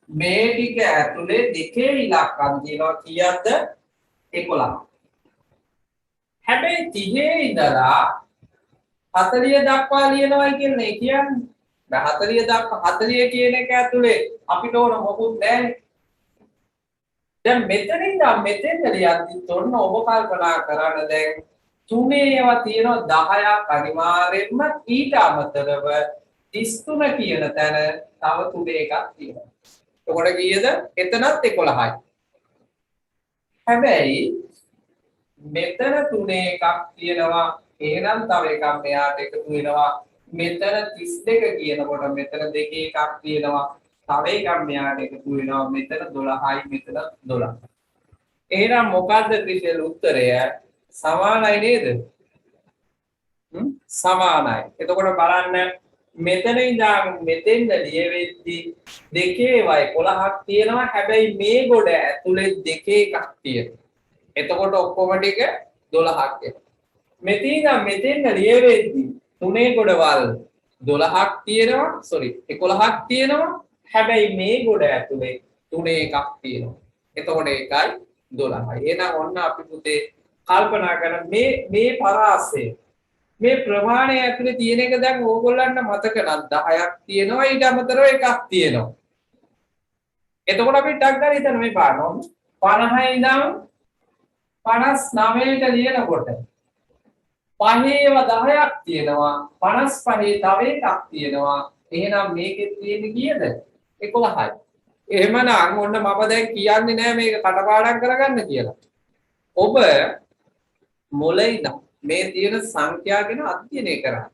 මේ ටික ඇතුලේ දෙකේ ඉලක්කම් තියෙනවා කීයක්ද? 11. හැබැයි 30 ඉඳලා 40 දක්වා ලියනවායි කියන්නේ දැන් 40 දක්වා 40 කියන එක ඇතුලේ අපිට ඕන මොකුත් නැහැ. දැන් මෙතනින් ඉඳන් මෙතෙන්ට ලියද්දිත් ඔන්න ඔබ කල්පනා කරන්න දැන් තුනේ ඒවා තියෙනවා 10ක් අනිවාර්යෙන්ම ඊට අමතරව 33 කියන තැන තව තුනේ එකක් තියෙනවා. එතකොට කීයද? එතනත් 11යි. හැබැයි මෙතන තුනේ එකක් තියෙනවා. එහෙනම් තව එකක් මෙයාට එකතු වෙනවා. මෙතන 32 කියනකොට මෙතන දෙකේ එකක් තියෙනවා. තව එකක් මෙයාට එකතු වෙනවා. මෙතන 12යි මෙතන 12. එහෙනම් මොකද්ද ත්‍රිශේල උත්තරය? සමානයි නේද? සමානයි. එතකොට බලන්න මෙතන ඉඳන් මෙතෙන්ද ලියවෙද්දී දෙකේ වයි 11ක් තියෙනවා. හැබැයි මේ ගොඩ ඇතුලේ දෙකේ එකක් තියෙනවා. එතකොට ඔක්කොම ටික 12ක් එනවා. මෙතන ඉඳන් මෙතෙන්ද ලියවෙද්දී තුනේ ගොඩවල් 12ක් තියෙනවා. 11ක් තියෙනවා. හැබැයි මේ ගොඩ ඇතුලේ තුනේ එකක් තියෙනවා. එතකොට ඒකයි 12යි. එහෙනම් ඔන්න අපි පුතේ කල්පනා කරන මේ පරාසය මේ ප්‍රමාණය ඇතුලේ තියෙන එක දැන් ඕගොල්ලන්ට මතක නම් 10ක් තියෙනවා ඊට අමතරව එකක් තියෙනවා. එතකොට අපි ටක් ගාලා හිතන්න මේ පාඩම 50 ඉඳන් 59ට ලියනකොට පහේව 10ක් තියෙනවා 55 තව එකක් තියෙනවා. එහෙනම් මේකේ තියෙන්නේ කීයද? 11යි. එහෙමනම් ඔන්න මම දැන් කියන්නේ නෑ මේක කටපාඩම් කරගන්න කියලා. ඔබ මොළේ මේ තියෙන සංඛ්‍යා ගැන අධ්‍යයනය කරන්න.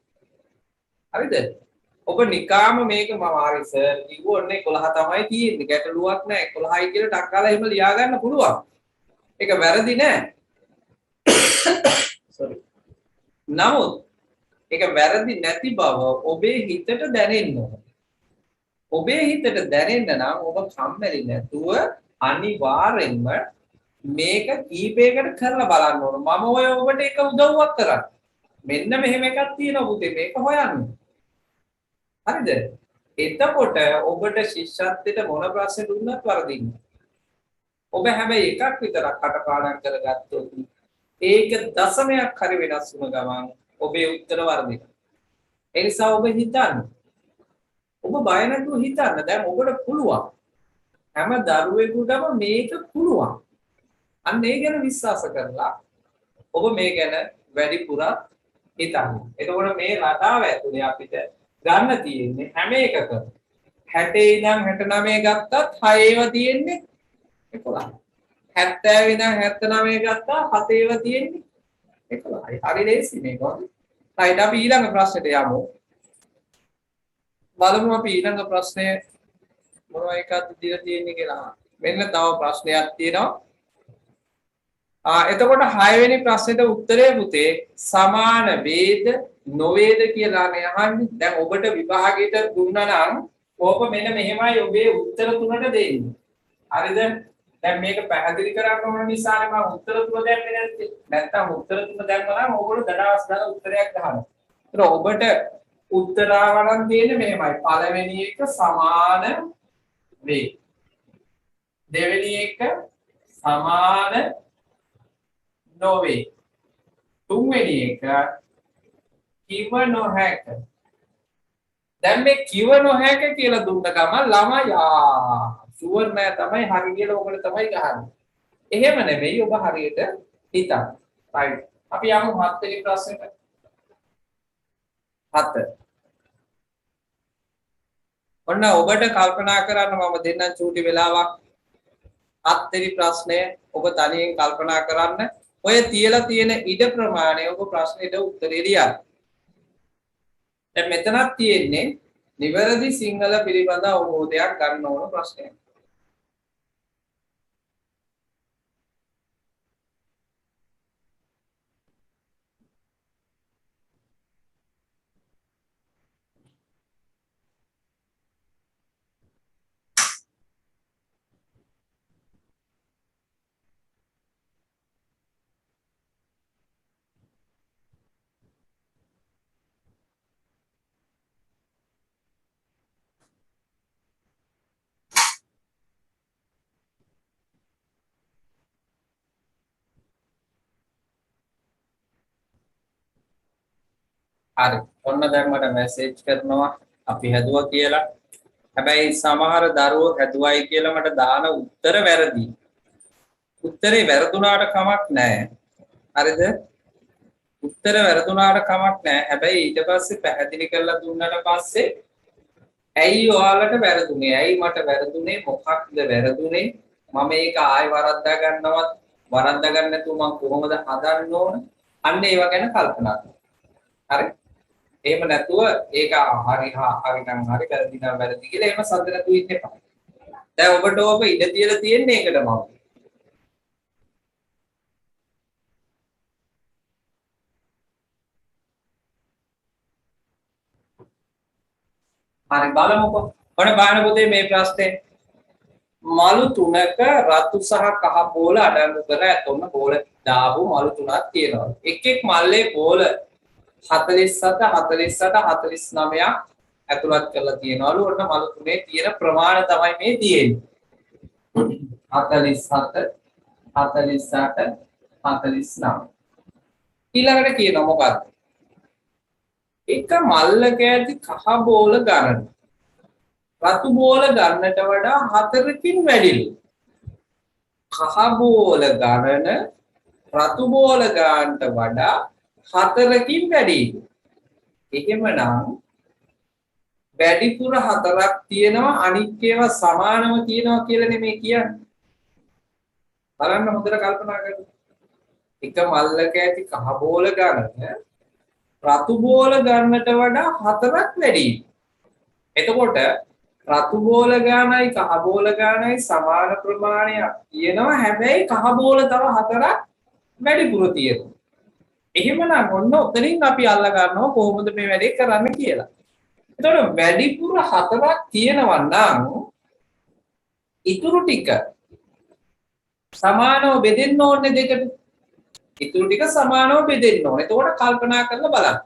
හරිද? ඔබ නිකාම මේක මම ආරි සර් කිව්වොන්නේ 11 තමයි තියෙන්නේ. ගැටලුවක් නැහැ. 11යි කියලා ටක් ගාලා එහෙම ලියා ගන්න පුළුවන්. ඒක වැරදි නෑ. sorry. නමුත් ඒක වැරදි නැති බව ඔබේ හිතට දැනෙන්න ඕන. ඔබේ හිතට දැනෙන්න නම් ඔබ කම්මැලි නැතුව අනිවාර්යෙන්ම මේක කීපයකට කරලා බලන්න ඕන. මම ඔය ඔබට එක උදව්වක් කරන්න. මෙන්න මෙහෙම එකක් තියෙනවා පුතේ මේක හොයන්න. හරිද? එතකොට ඔබට ශිෂ්‍යත්වයට මොන ප්‍රශ්න දුන්නත් වරදින්නේ. ඔබ හැබැයි එකක් විතරක් කටපාඩම් කරගත්තොත් ඒක දශමයක් හරි වෙනස් වුණ ගමන් ඔබේ උත්තර වර්ධිනවා. ඒ නිසා ඔබ හිතන්න. ඔබ බය නැතුව හිතන්න. දැන් ඔබට පුළුවන්. හැම දරුවෙකුටම මේක පුළුවන්. අන්න ඒ ගැන විශ්වාස කරලා ඔබ මේ ගැන වැඩිපුර හිතන්න. එතකොට මේ රටාව ඇතුලේ අපිට ගන්න තියෙන්නේ හැම එකකම 60 ඉඳන් 69 ගත්තත් 6 ඒවා තියෙන්නේ 11. 70 ඉඳන් 79 ගත්තා 7 ඒවා තියෙන්නේ 11යි. හරි ලේසි මේක. right අපි ඊළඟ ප්‍රශ්නෙට යමු. බලමු අපි ඊළඟ ප්‍රශ්නය මොනවා එකක්ද දීලා තියෙන්නේ කියලා. මෙන්න තව ප්‍රශ්නයක් තියෙනවා. එතකොට 6 වෙනි ප්‍රශ්නෙට උත්තරය පුතේ සමාන වේද නොවේද කියලා නේ අහන්නේ. දැන් ඔබට විභාගයට දුන්නා නම් ඕක මෙන්න මෙහෙමයි ඔබේ උත්තර තුනට දෙන්නේ. හරිද? දැන් මේක පැහැදිලි කරන්න ඕන නිසානේ මම උත්තර තුන දැම්මේ නැත්තේ. නැත්තම් උත්තර තුන දැම්මම නම් ඕගොල්ලෝ දඩාස් දාලා උත්තරයක් ගහනවා. ඒතර ඔබට උත්තරාවනම් තියෙන්නේ මෙහෙමයි. පළවෙනි එක සමාන වේ. දෙවෙනි එක සමාන නොවේ. තුන්වෙනි එක කිව නොහැක. දැන් මේ කිව නොහැක කියලා දුන්න ගමන් ළමයා ෂුවර් නෑ තමයි හරි කියලා ඔයගොල්ලෝ තමයි ගහන්නේ. එහෙම නෙවෙයි ඔබ හරියට හිතන්න. right. අපි යමු 7 වෙනි ප්‍රශ්නෙට. 7. ඔන්න ඔබට කල්පනා කරන්න මම දෙන්නම් චූටි වෙලාවක්. 7 වෙනි ප්‍රශ්නය ඔබ තනියෙන් කල්පනා කරන්න. ඔය තියලා තියෙන ඉඩ ප්‍රමාණය ඔබ ප්‍රශ්නෙට උත්තරේ ලියන්න. දැන් මෙතනක් තියෙන්නේ නිවැරදි සිංහල පිළිබඳ අවබෝධයක් ගන්න ඕන ප්‍රශ්නයක්. හරි. ඔන්න දැන් මට මැසේජ් කරනවා අපි හැදුවා කියලා. හැබැයි සමහර දරුවෝ හැදුවයි කියලා මට දාන උත්තර වැරදි. උත්තරේ වැරදුනාට කමක් නැහැ. හරිද? උත්තර වැරදුනාට කමක් නැහැ. හැබැයි ඊට පස්සේ පැහැදිලි කරලා දුන්නාට පස්සේ ඇයි ඔයාලට වැරදුනේ? ඇයි මට වැරදුනේ? මොකක්ද වැරදුනේ? මම මේක ආයෙ වරද්දා ගන්නවත් වරද්දා ගන්න නැතුව මම කොහොමද හදන්න ඕන? අන්න ඒව ගැන කල්පනා කරන්න. හරි? එහෙම නැතුව ඒක හරි නම් හරි වැරදි නම් වැරදි කියලා එහෙම සද්ද නැතුව ඉන්න එපා. දැන් ඔබට ඔබ ඉඩ තියලා තියෙන්නේ ඒකට මම. හරි බලමුකෝ. ඔන්න බලන්න පුතේ මේ ප්‍රශ්නේ. මලු තුනක රතු සහ කහ බෝල අඩංගු කර ඇතොම බෝල දාපු මලු තුනක් තියෙනවා. එක් මල්ලේ බෝල 47 48 49ක් ඇතුළත් කරලා තියෙනවලු. ඔන්න මලු තුනේ තියෙන ප්‍රමාණය තමයි මේ තියෙන්නේ. 47 48 49. ඊළඟට කියනවා මොකක්ද? එක මල්ලක ඇති කහ බෝල ගණන රතු බෝල ගන්නට වඩා 4කින් වැඩිලු. කහ බෝල ගණන රතු බෝල ගන්නට වඩා 4කින් වැඩිලු. එහෙමනම් වැඩිපුර 4ක් තියෙනවා අනිත් ඒවා සමානව තියෙනවා කියලා නෙමෙයි කියන්නේ. බලන්න හොඳට කල්පනා කරන්න. එක මල්ලක ඇති කහ බෝල ගණන රතු බෝල ගන්නට වඩා 4ක් වැඩි. එතකොට රතු බෝල ගානයි කහ බෝල ගානයි සමාන ප්‍රමාණයක් තියෙනවා. හැබැයි කහ බෝල තව 4ක් වැඩිපුර තියෙනවා. එහෙමනම් ඔන්න උතනින් අපි අල්ල ගන්නවා කොහොමද මේ වැඩේ කරන්න කියලා. එතකොට වැඩිපුර 4ක් තියෙනවා නම් ඉතුරු ටික සමානව බෙදෙන්න ඕනේ දෙකට. ඉතුරු ටික සමානව බෙදෙන්න ඕනේ. එතකොට කල්පනා කරලා බලන්න.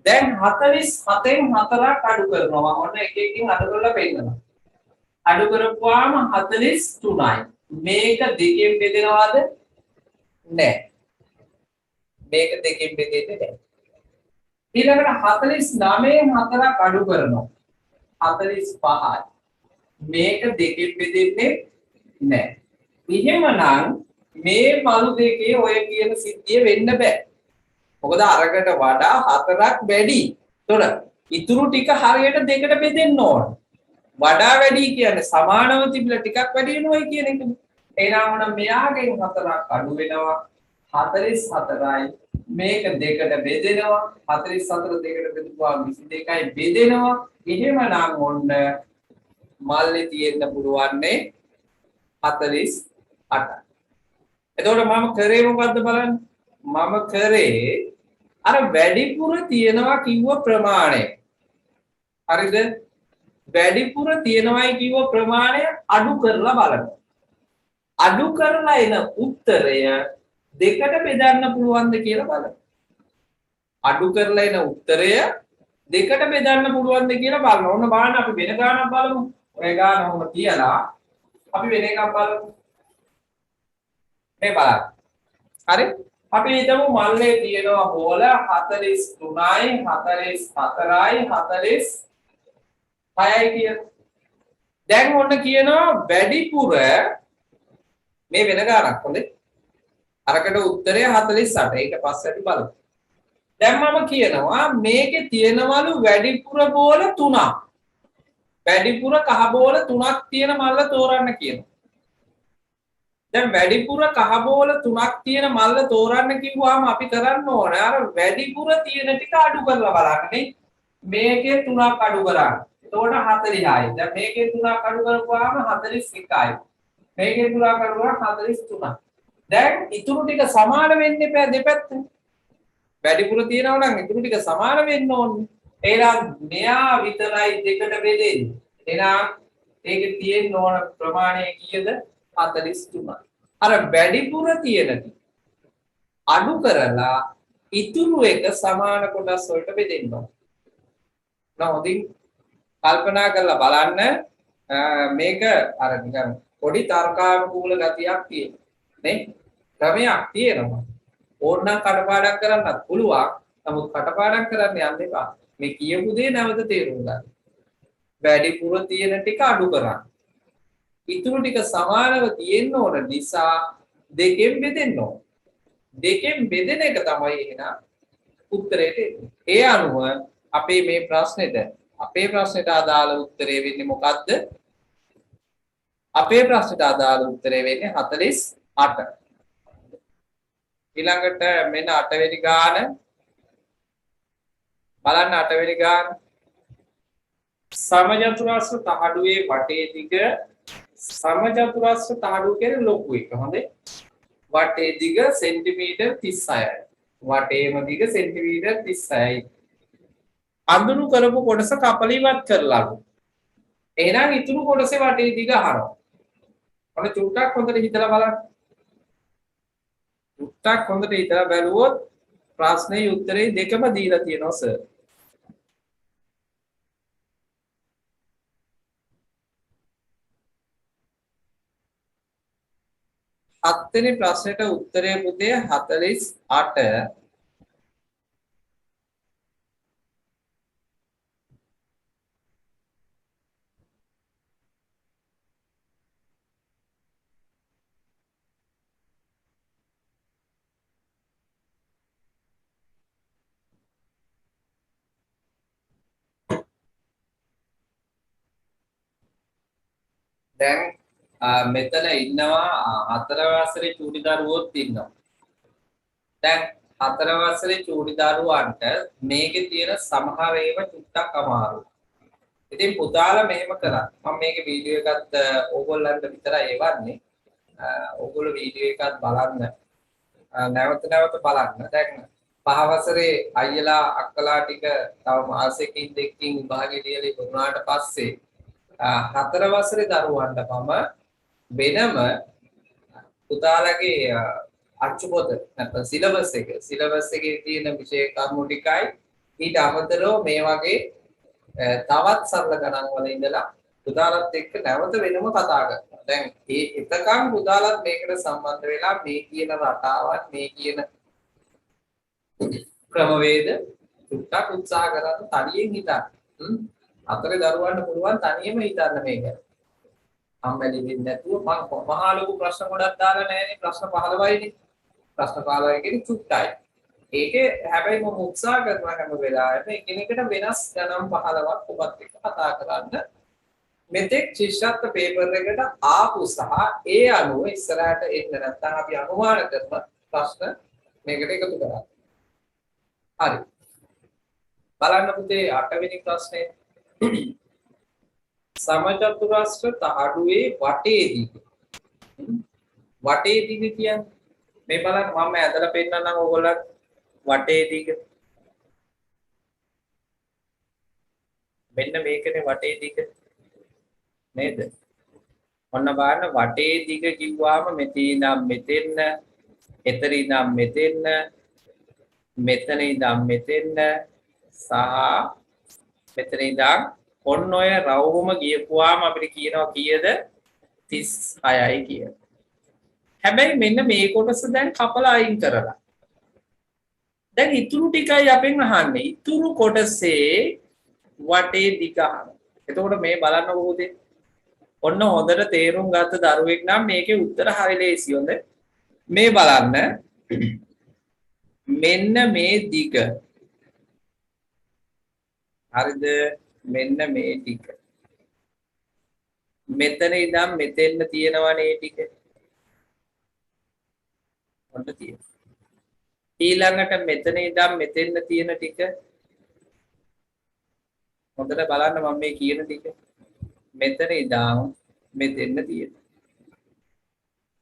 දැන් 47න් 4ක් අඩු කරනවා. මම ඔන්න එක එකකින් අඩු කරලා පෙන්නනවා. අඩු කරපුවාම 43යි. මේක දෙකෙන් බෙදෙනවද? නැහැ. මේක දෙකෙන් බෙදෙන්නේ නැහැ. ඊළඟට 49 හතරක් අඩු කරනවා. 45යි. මේක දෙකෙන් බෙදෙන්නේ නැහැ. එහෙමනම් මේ මලු දෙකේ ඔය කියන සිද්ධිය වෙන්න බෑ. මොකද අරකට වඩා හතරක් වැඩි. එතකොට ඉතුරු ටික හරියට දෙකට බෙදෙන්න ඕන. වඩා වැඩි කියන්නේ සමානව තිබිලා ටිකක් වැඩි වෙනවයි කියන එකනේ. එහෙනම් මොන මෙයාගෙන් හතරක් අඩු වෙනවා. 44යි. මේක දෙකට බෙදෙනවා. 44 දෙකට බෙදුවා 22යි බෙදෙනවා. එහෙමනම් ඔන්න මල්ලේ තියෙන්න පුළුවන්නේ 48යි. එතකොට මම කරේ මොකද්ද බලන්න. මම කරේ අර වැඩිපුර තියනවා කිව්ව ප්‍රමාණය. හරිද? වැඩිපුර තියනවායි කිව්ව ප්‍රමාණය අඩු කරලා බලන්න. අඩු කරලා එන උත්තරය දෙකට බෙදන්න පුළුවන්ද කියලා බලන්න. අඩු කරලා එන උත්තරය දෙකට බෙදන්න පුළුවන්ද කියලා බලන්න. ඕන බලන්න අපි වෙන ගානක් බලමු. ඔය ගාන ඔහොම තියලා අපි වෙන එකක් බලමු. මේ බලන්න. හරි? අපි හිතමු මල්ලේ තියෙනවා බෝල 43යි 44යි 46යි කියලා. දැන් ඔන්න කියනවා වැඩිපුර මේ වෙන ගානක් හොඳේ. අරකට උත්තරය 48. ඒක පස්සේ අපි බලමු. දැන් මම කියනවා මේකේ තියෙනවලු වැඩිපුර බෝල 3ක්. වැඩිපුර කහ බෝල 3ක් තියෙන මල්ල තෝරන්න කියනවා. දැන් වැඩිපුර කහ බෝල 3ක් තියෙන මල්ල තෝරන්න කිව්වම අපි කරන්න ඕනේ අර වැඩිපුර තියෙන ටික අඩු කරලා බලන්නේ. මේකේ 3ක් අඩු කරන්න. එතකොට 40යි. දැන් මේකේ 3ක් අඩු කරපුවාම 41යි. මේකේ 3ක් අඩු කරා 43යි. දැන් ඉතුරු ටික සමාන වෙන්නේ නැහැ දෙපැත්තේ. වැඩිපුර තියෙනවා නම් ඉතුරු ටික සමාන වෙන්න ඕනේ. එහෙනම් මෙයා විතරයි දෙකට බෙදෙන්නේ. එහෙනම් ඒකේ තියෙන්න ඕන ප්‍රමාණය කීයද? 43යි. අර වැඩිපුර තියෙන අඩු කරලා ඉතුරු එක සමාන කොටස් වලට බෙදෙන්න ඕන. නෝදින් කල්පනා කරලා බලන්න මේක අර නිකන් පොඩි තර්කානුකූල ගතියක් තියෙනවා. නේ? ක්‍රමයක් තියෙනවා. ඕනනම් කටපාඩම් කරන්නත් පුළුවන්. නමුත් කටපාඩම් කරන්න යන්න එපා. මේ කියපු දේ නැවත තේරුම් ගන්න. වැඩිපුර තියෙන ටික අඩු කරන්න. ඉතුරු ටික සමානව තියෙන්න ඕන නිසා දෙකෙන් බෙදෙන්න ඕන. දෙකෙන් බෙදෙන එක තමයි එහෙනම් උත්තරේට එන්නේ. ඒ අනුව අපේ මේ ප්‍රශ්නෙට අදාළ උත්තරේ වෙන්නේ මොකද්ද? අපේ ප්‍රශ්නෙට අදාළ උත්තරේ වෙන්නේ 48. ඊළඟට මෙන්න 8 වෙනි ගාන බලන්න. 8 වෙනි ගාන සමචතුරස්‍ර තහඩුවේ වටේ දිග සමචතුරස්‍ර තහඩුව කියන්නේ ලොකු එක. හොඳේ. වටේ දිග සෙන්ටිමීටර් 36යි. වටේම දිග සෙන්ටිමීටර් 36යි. අඳුරු කරපු කොටස කපල ඉවත් කරලාලු. එහෙනම් ඉතුරු කොටසේ වටේ දිග අහනවා. ඔන්න චුට්ටක් හොඳට හිතලා බලන්න. චුට්ටක් හොඳට හිතලා බැලුවොත් ප්‍රශ්නේ උත්තරේ දෙකම දීලා තියෙනවා සර්. හත්වෙනි ප්‍රශ්නෙට උත්තරය පුතේ 48. දැන් මෙතන ඉන්නවා 4 වසරේ චූටි දරුවෝත් ඉන්නවා. දැන් 4 වසරේ චූටි දරුවන්ට මේකේ තියෙන සමහර ඒවා චුට්ටක් අමාරුයි. ඉතින් පුතාලා මෙහෙම කරා. මම මේකේ වීඩියෝ එකත් ඕගොල්ලන්ට විතරයි එවන්නේ. ඕගොල්ලෝ වීඩියෝ එකත් බලන්න. නැවත බලන්න. දැන් 5 වසරේ අයියලා අක්කලා ටික තව මාසෙකින් දෙකකින් විභාගෙ ලියලා ඉවරුනාට පස්සේ 4 වසරේ දරුවන්ට මම වෙනම පුතාලගේ අච්චු පොත නැත්නම් සිලබස් එකේ තියෙන විෂය කර්ම ටිකයි ඊට අමතරව මේ වගේ තවත් සරල ගණන් වල ඉඳලා පුතාලත් එක්ක නැවත වෙනම කතා කරනවා. දැන් මේ එතකන් පුතාලත් මේකට සම්බන්ධ වෙලා මේ කියන රටාවත් මේ කියන ක්‍රමවේද සුට්ටක් උත්සාහ කරලා තනියෙන් හිතන්න. අතරේ දරුවන්ට පුළුවන් තනියම හිතන්න මේක. අම්මලි වෙන්නේ නැතුව මම මහා ලොකු ප්‍රශ්න ගොඩක් දාලා නැහැනේ ප්‍රශ්න 15යිනේ. ප්‍රශ්න 15 කියන්නේ චුට්ටයි. ඒකේ හැබැයි මම උත්සාහ කරනවා හැම වෙලාවෙම එකිනෙකට වෙනස් ගණන් 15ක් ඔබත් එක්ක කතා කරන්න. මෙතෙක් ශිෂ්‍යත්ව පේපර් එකට ආපු සහ ඒ අනුව ඉස්සරහට එන්න නැත්නම් අපි අනුමාන කරන ප්‍රශ්න මේකට එකතු කරා. හරි. බලන්න පුතේ 8 වෙනි ප්‍රශ්නේ. සමචතුරස්‍ර තහඩුවේ වටේ දිග. වටේ දිග කියන්නේ මේ බලන්න මම ඇදලා පෙන්නන්නම් ඕගොල්ලන්ට වටේ දිග. මෙන්න මේකනේ වටේ දිග. නේද? ඔන්න බලන්න වටේ දිග කිව්වාම මෙතන ඉඳන් මෙතෙන්න, එතන ඉඳන් මෙතෙන්න, මෙතන ඉඳන් මෙතෙන්න සහ මෙතන ඉඳන් ඔන්න ඔය රවුම ගියපුවාම අපිට කියනවා කීයද? 36යි කියලා. හැබැයි මෙන්න මේ කොටස දැන් කපලා අයින් කරලා. දැන් ඉතුරු ටිකයි අපෙන් අහන්නේ. ඉතුරු කොටසේ වටේ දිග අහනවා. එතකොට මේ බලන්න කොහොමද? ඔන්න හොඳට තේරුම් ගත්ත දරුවෙක් නම් මේකේ උත්තර හරි ලේසි හොඳ. මේ බලන්න. මෙන්න මේ දිග. හරිද? මෙන්න මේ ටික. මෙතන ඉඳන් මෙතෙන්න තියෙනවනේ ටික. ඔන්න තියෙනවා. ඊළඟට මෙතන ඉඳන් මෙතෙන්න තියෙන ටික. හොඳට බලන්න මම මේ කියන ටික. මෙතන ඉඳන් මෙතෙන්න තියෙනවා.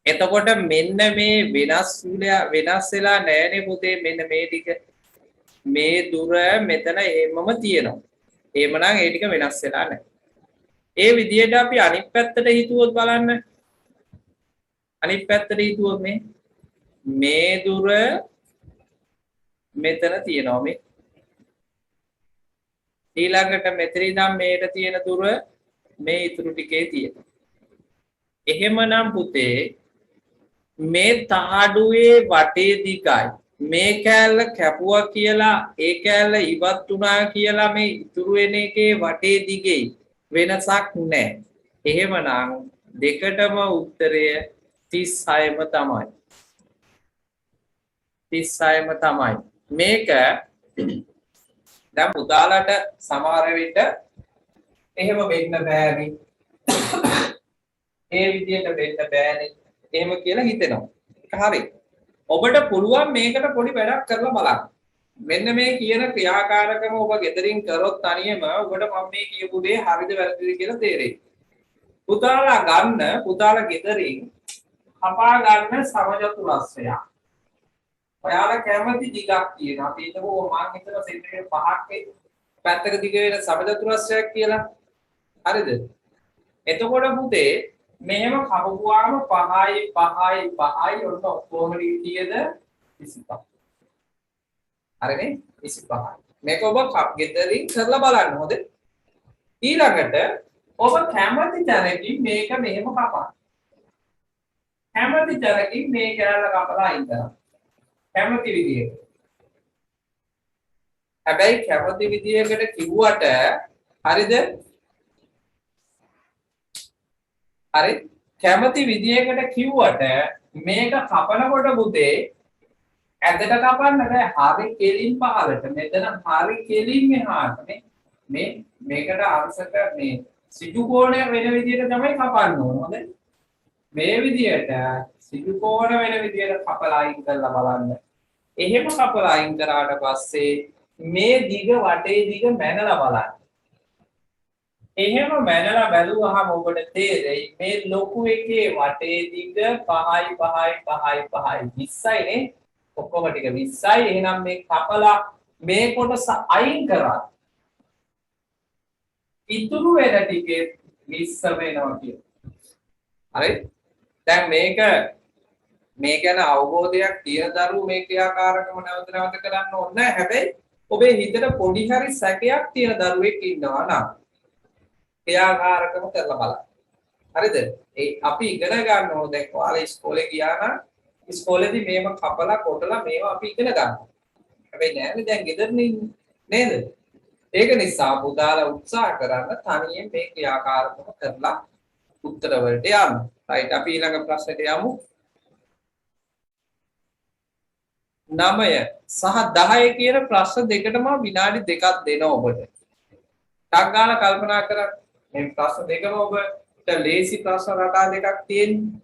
එතකොට මෙන්න මේ වෙනස් වෙලා නැහැනේ පුතේ මෙන්න මේ ටික. මේ දුර මෙතන එහෙමම තියෙනවා. එහෙමනම් ඒ ටික වෙනස් වෙලා නැහැ. ඒ විදිහට අපි අනිත් පැත්තට හිතුවොත් බලන්න. අනිත් පැත්තට හිතුවොත් මේ දුර මෙතන තියෙනවා මේ. ඊළඟට මෙතන ඉඳන් මේට තියෙන දුර මේ ඉතුරු ටිකේ තියෙනවා. එහෙමනම් පුතේ මේ තහඩුවේ වටේ දිගයි මේ කෑල්ල කැපුවා කියලා ඒ කෑල්ල ඉවත් වුණා කියලා මේ ඉතුරු වෙන එකේ වටේ දිගේ වෙනසක් නැහැ. එහෙමනම් දෙකටම උත්තරය 36ම තමයි. 36ම තමයි. මේක දැන් පුතාලට සමහර විට එහෙම වෙන්න බෑනේ. ඒ විදිහට වෙන්න බෑනේ. එහෙම කියලා හිතෙනවා. ඒක හරි. ඔබට පුළුවන් මේකට පොඩි වැඩක් කරලා බලන්න. මෙන්න මේ කියන ක්‍රියාකාරකම ඔබ ගෙදරින් කරොත් තනියම ඔබට මම මේ කියපු දේ හරිද වැරදිද කියලා තේරෙයි. පුතාලා ගෙදරින් කපා ගන්න සමචතුරස්‍රය. ඔයාලා කැමති දිගක් තියෙනවා. අපි හිතමු මම හිතන සෙන්ටිමීටර් 5ක් පැත්තක දිග වෙන සමචතුරස්‍රයක් කියලා. හරිද? එතකොට පුතේ මෙහෙම කපපුවාම 5යි ඔන්න ඔක්කොම කීයද 25. හරිනේ 25. මේක ඔබ ගෙදරින් කරලා බලන්න හොඳ. ඊළඟට ඔබ කැමති තැනකින් මේක මෙහෙම කපන්න. කැමති තැනකින් මේ කැලල කපලා අයින් කරන්න. කැමති විදියට. හැබැයි කැමති විදියකට කිව්වට හරිද? හරි කැමති විදියකට කිව්වට මේක කපනකොට පුතේ ඇදට කපන්න බෑ හරි කෙලින් පහලට මෙතන හරි කෙලින් මෙහාට මේ මේකට අංශක මේ සිජු කෝණය වෙන විදියට තමයි කපන්න ඕන හොඳ මේ විදියට සිජු කෝණ වෙන විදියට කපලා අයින් කරලා බලන්න එහෙම කපලා අයින් කරාට පස්සේ මේ දිග වටේ දිග මැනලා බලන්න එහෙම මැනලා බැලුවහම ඔබට තේරෙයි මේ ලොකු එකේ වටේ දිග 5යි 20යි නේ ඔක්කොම ටික 20යි එහෙනම් මේ කපලා මේ කොටස අයින් කරා ඉතුරු වෙන ටිකේ 20 වෙනවා කියනවා හරි දැන් මේ ගැන අවබෝධයක් තියෙන දරුවෝ මේ ක්‍රියාකාරකම නැවත කරන්න ඕනේ නැහැ හැබැයි ඔබේ හිතට පොඩි හරි සැකයක් තියෙන දරුවෙක් ඉන්නවා නම් ක්‍රියාකාරකම කරලා බලන්න. හරිද? ඒ අපි ඉගෙන ගන්න ඕන දැන් ඔයාලා ඉස්කෝලේ ගියා නම් ඉස්කෝලේදී මේව කපලා කොටලා මේවා අපි ඉගෙන ගන්නවා. හැබැයි නෑනේ දැන් ගෙදරනේ ඉන්නේ නේද? ඒක නිසා පුතාලා උත්සාහ කරන්න තනියෙන් මේ ක්‍රියාකාරකම කරලා උත්තර වලට යන්න. රයිට් අපි ඊළඟ ප්‍රශ්නෙට යමු. 9 සහ 10 කියන ප්‍රශ්න දෙකටම විනාඩි 2ක් දෙනවා ඔබට. ටක් ගාලා කල්පනා කරන්න. මේ ප්‍රශ්න දෙකම ඔබට ලේසි ප්‍රශ්න රටා දෙකක් තියෙන්නේ.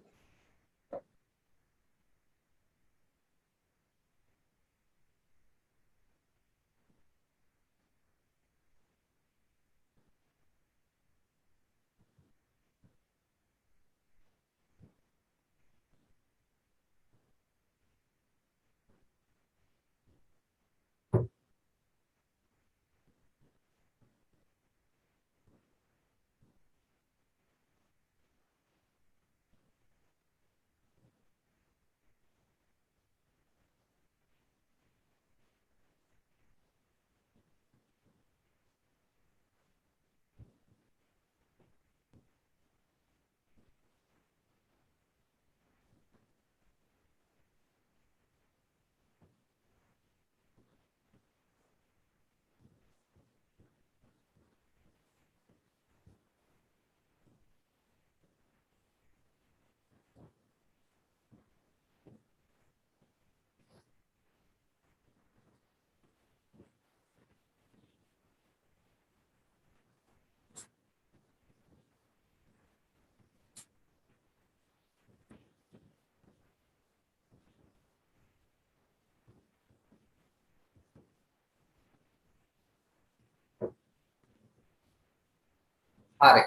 හරි.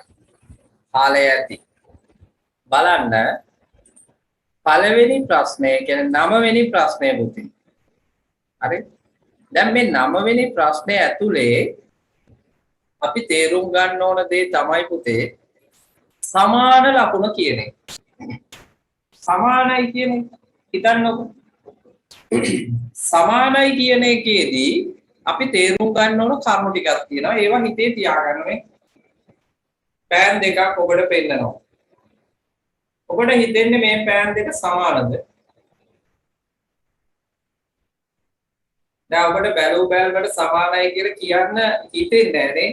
කාලය ඇති. බලන්න පළවෙනි ප්‍රශ්නය කියන්නේ 9 වෙනි ප්‍රශ්නය පුතේ. හරි. දැන් මේ 9 වෙනි ප්‍රශ්නය ඇතුලේ අපි තේරුම් ගන්න ඕන දේ තමයි පුතේ සමාන ලකුණ කියන එක. සමානයි කියන එක හිතන්නකො. සමානයි කියන එකේදී අපි තේරුම් ගන්න ඕන කරුණු ටිකක් තියෙනවා. ඒවා හිතේ තියාගන්න මේ පෑන් දෙකක් ඔබට පෙන්නනවා. ඔබට හිතෙන්නේ මේ පෑන් දෙක සමානද? දැන් ඔබට බැලු බැලමට සමානයි කියලා කියන්න හිතෙන්නේ නැහනේ.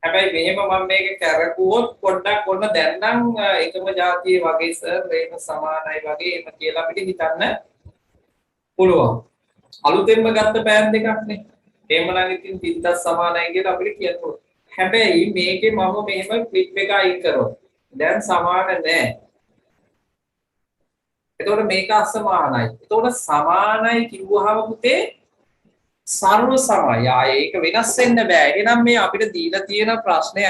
හැබැයි මෙහෙම මම මේක කරකුවොත් පොඩ්ඩක් ඔන්න දැන් නම් එකම જાතිය වගේ සර් මේක සමානයි වගේ එම කියලා අපිට හිතන්න පුළුවන්. අලුතෙන්ම ගත්ත පෑන් දෙකක්නේ. එහෙම නම් ඉතින් තිත්තක් සමානයි කියලා අපිට කියන්න පුළුවන්. හැබැයි මේකේ මම මෙහෙම ක්ලිප් එක අයින් කරොත් දැන් සමාන නැහැ. එතකොට මේක අසමානයි. එතකොට සමානයි කිව්වහම පුතේ සර්ව සමයි. ඒක වෙනස් වෙන්න බෑ. එහෙනම් මේ අපිට දීලා තියෙන ප්‍රශ්නය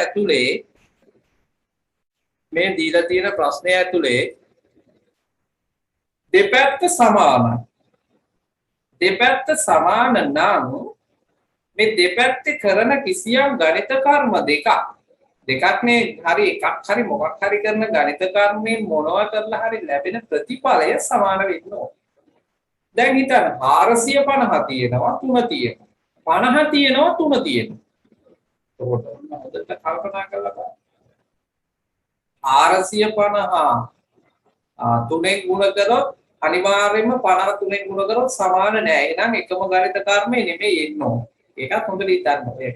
ඇතුලේ දෙපැත්ත සමානයි. දෙපැත්ත සමාන නම් මේ දෙපැත්තේ කරන කිසියම් ගණිත කර්ම දෙකක්නේ හරි එකක් හරි මොකක් හරි කරන ගණිත කර්මයෙන් මොනවා කරලා හරි ලැබෙන ප්‍රතිඵලය සමාන වෙන්න ඕන. දැන් හිතන්න 450 තියෙනවා 3 තියෙනවා. 50 තියෙනවා 3 තියෙනවා. හොඳට කල්පනා කරලා බලන්න. 450 3ෙන් ගුණ කරොත් අනිවාර්යයෙන්ම 50 3ෙන් ගුණ කරොත් සමාන නෑ. එහෙනම් එකම ගණිත කර්මය නෙමෙයි එන්න ඕන. ඒකත් හොඳට හිතන්න ඕනේ.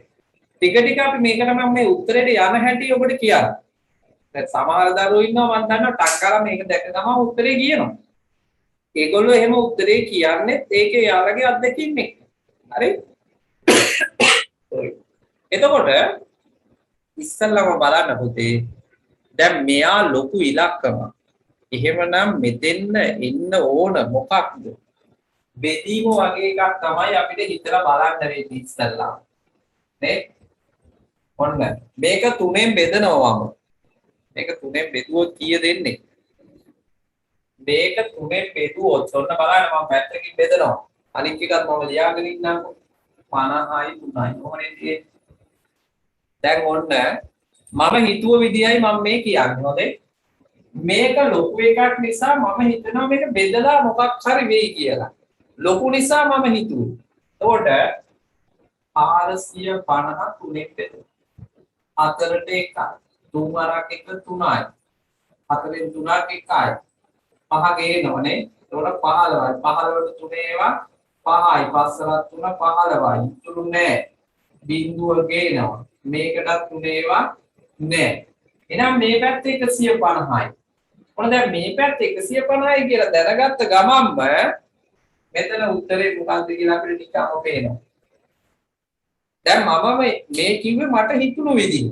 ටික ටික අපි මේකට මම මේ උත්තරේට යන හැටි ඔබට කියන්න. දැන් සමහර දරුවෝ ඉන්නවා මම දන්නවා ටක් කරලා මේක දැක ගමන් උත්තරේ කියනවා. ඒගොල්ලෝ එහෙම උත්තරේ කියන්නේ ඒකේ යාළගේ අත්දැකීම් එක්ක. හරි? එතකොට ඉස්සල්ලාම බලන්න පුතේ. දැන් මෙයා ලොකු ඉලක්කම. එහෙමනම් මෙතෙන්න එන්න ඕන මොකක්ද? බෙදීම වගේ එකක් තමයි අපිට හිතලා බලන්න වෙන්නේ ඉස්සල්ලා. නේ? ඔන්න මේක 3ෙන් බෙදනවා මම. මේක 3ෙන් බෙදුවොත් කීය දෙන්නේ? මේක 3ෙන් බෙදුවොත් ඔන්න බලන්න මම පැත්තකින් බෙදනවා. අනිත් එකත් මම ලියාගෙන ඉන්නම්කො. 50යි 3යි කොහොමද තියෙන්නේ? දැන් ඔන්න මම හිතුව විදියයි මම මේ කියන්නේ. හොඳේ. මේක ලොකු එකක් නිසා මම හිතනවා මේක බෙදලා මොකක් හරි වෙයි කියලා. ලොකු නිසා මම හිතුවා. එතකොට 450 3ෙන් බෙදුවා. හතරට එකයි. 3 වරක් එක 3යි. 4න් 3ක් එකයි. 5 ගේනවනේ. එතකොට 15යි. 15ට 3 ඒවා 5යි. 5 වරක් 3 15යි. ඉතුරු නෑ. බිංදුව ගේනවා. මේකටත් 3 ඒවා නෑ. එහෙනම් මේ පැත්තේ 150යි. ඔන්න දැන් මේ පැත්තේ 150යි කියලා දැනගත්ත ගමන්ම මෙතන උත්තරේ මොකක්ද කියලා අපිට නිකම්ම පේනවා. දැන් මම මේ කිව්වේ මට හිතුණු විදිහ.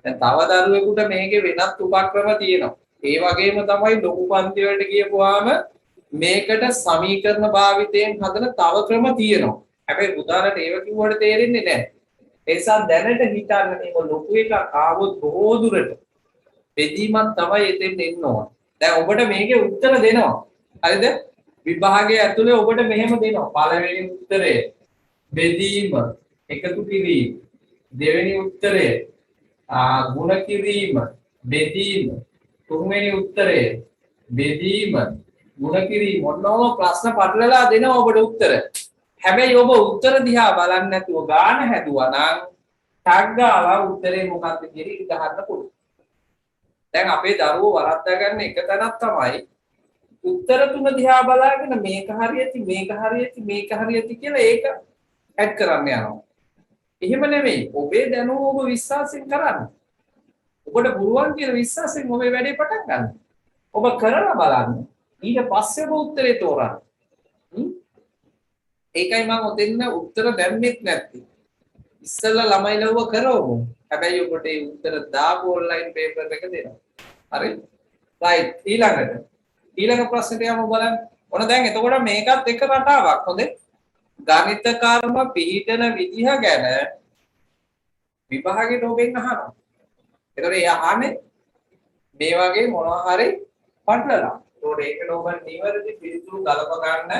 දැන් තව දරුවෙකුට මේකේ වෙනත් උපක්‍රම තියෙනවා. ඒ වගේම තමයි ලොකු පන්ති වලට ගියපුවාම මේකට සමීකරණ භාවිතයෙන් හදන තව ක්‍රම තියෙනවා. හැබැයි උදාහරණට ඒව කිව්වට තේරෙන්නේ නැහැ. ඒ නිසා දැනට හිතන්න මේක ලොකු එකක් ආවොත් බොහෝ දුරට බෙදීමක් තමයි එතෙන් එන්න ඕන. දැන් ඔබට මේකේ උත්තර දෙනවා. හරිද? විභාගයේ ඇතුලේ ඔබට මෙහෙම දෙනවා. පළවෙනි උත්තරය බෙදීම එකතු කිරීම. දෙවෙනි උත්තරය ගුණ කිරීම බෙදීම. තුන්වෙනි උත්තරය බෙදීම ගුණ කිරීම. ඔන්නෝම ප්‍රශ්න පටලලා දෙනවා ඔබට උත්තර. හැබැයි ඔබ උත්තර දිහා බලන්නේ නැතුව ගාන හැදුවා නම් ටග් ගාලා උත්තරේ මොකක්ද කියලා ඉඳ ගන්න පුළුවන්. දැන් අපේ දරුවෝ වරද්දා ගන්න එක තැනක් තමයි උත්තර තුන දිහා බලාගෙන මේක හරියටි මේක හරියටි මේක හරියටි කියලා ඒක ඇඩ් කරන්න යනවා. එහෙම නෙමෙයි. ඔබේ දැනුම ඔබ විශ්වාසයෙන් කරන්න. ඔබට පුළුවන් කියන විශ්වාසයෙන් ඔබේ වැඩේ පටන් ගන්න. ඔබ කරලා බලන්න. ඊට පස්සේ ඔබ උත්තරේ තෝරන්න. ඒකයි මම ඔතෙන්න උත්තර දැම්මෙත් නැත්තේ. ඉස්සෙල්ලා ළමයි ලව්ව කරවමු. හැබැයි ඔබට ඒ උත්තර දාපු ඔන්ලයින් පේපර් එක දෙනවා. හරි? රයිට්. ඊළඟ ප්‍රශ්නෙට යමු බලන්න. ඔන්න දැන් එතකොට මේකත් එක රටාවක්. හොඳේ. ගණිත කර්ම පිළිටන විදිහ ගැන විභාගෙට ඔබෙන් අහනවා. එතකොට එයා අහන්නේ මේ වගේ මොනවා හරි පටලලා. ඒතකොට ඒකට ඔබ නිවැරදි පිළිතුරු ගලප ගන්න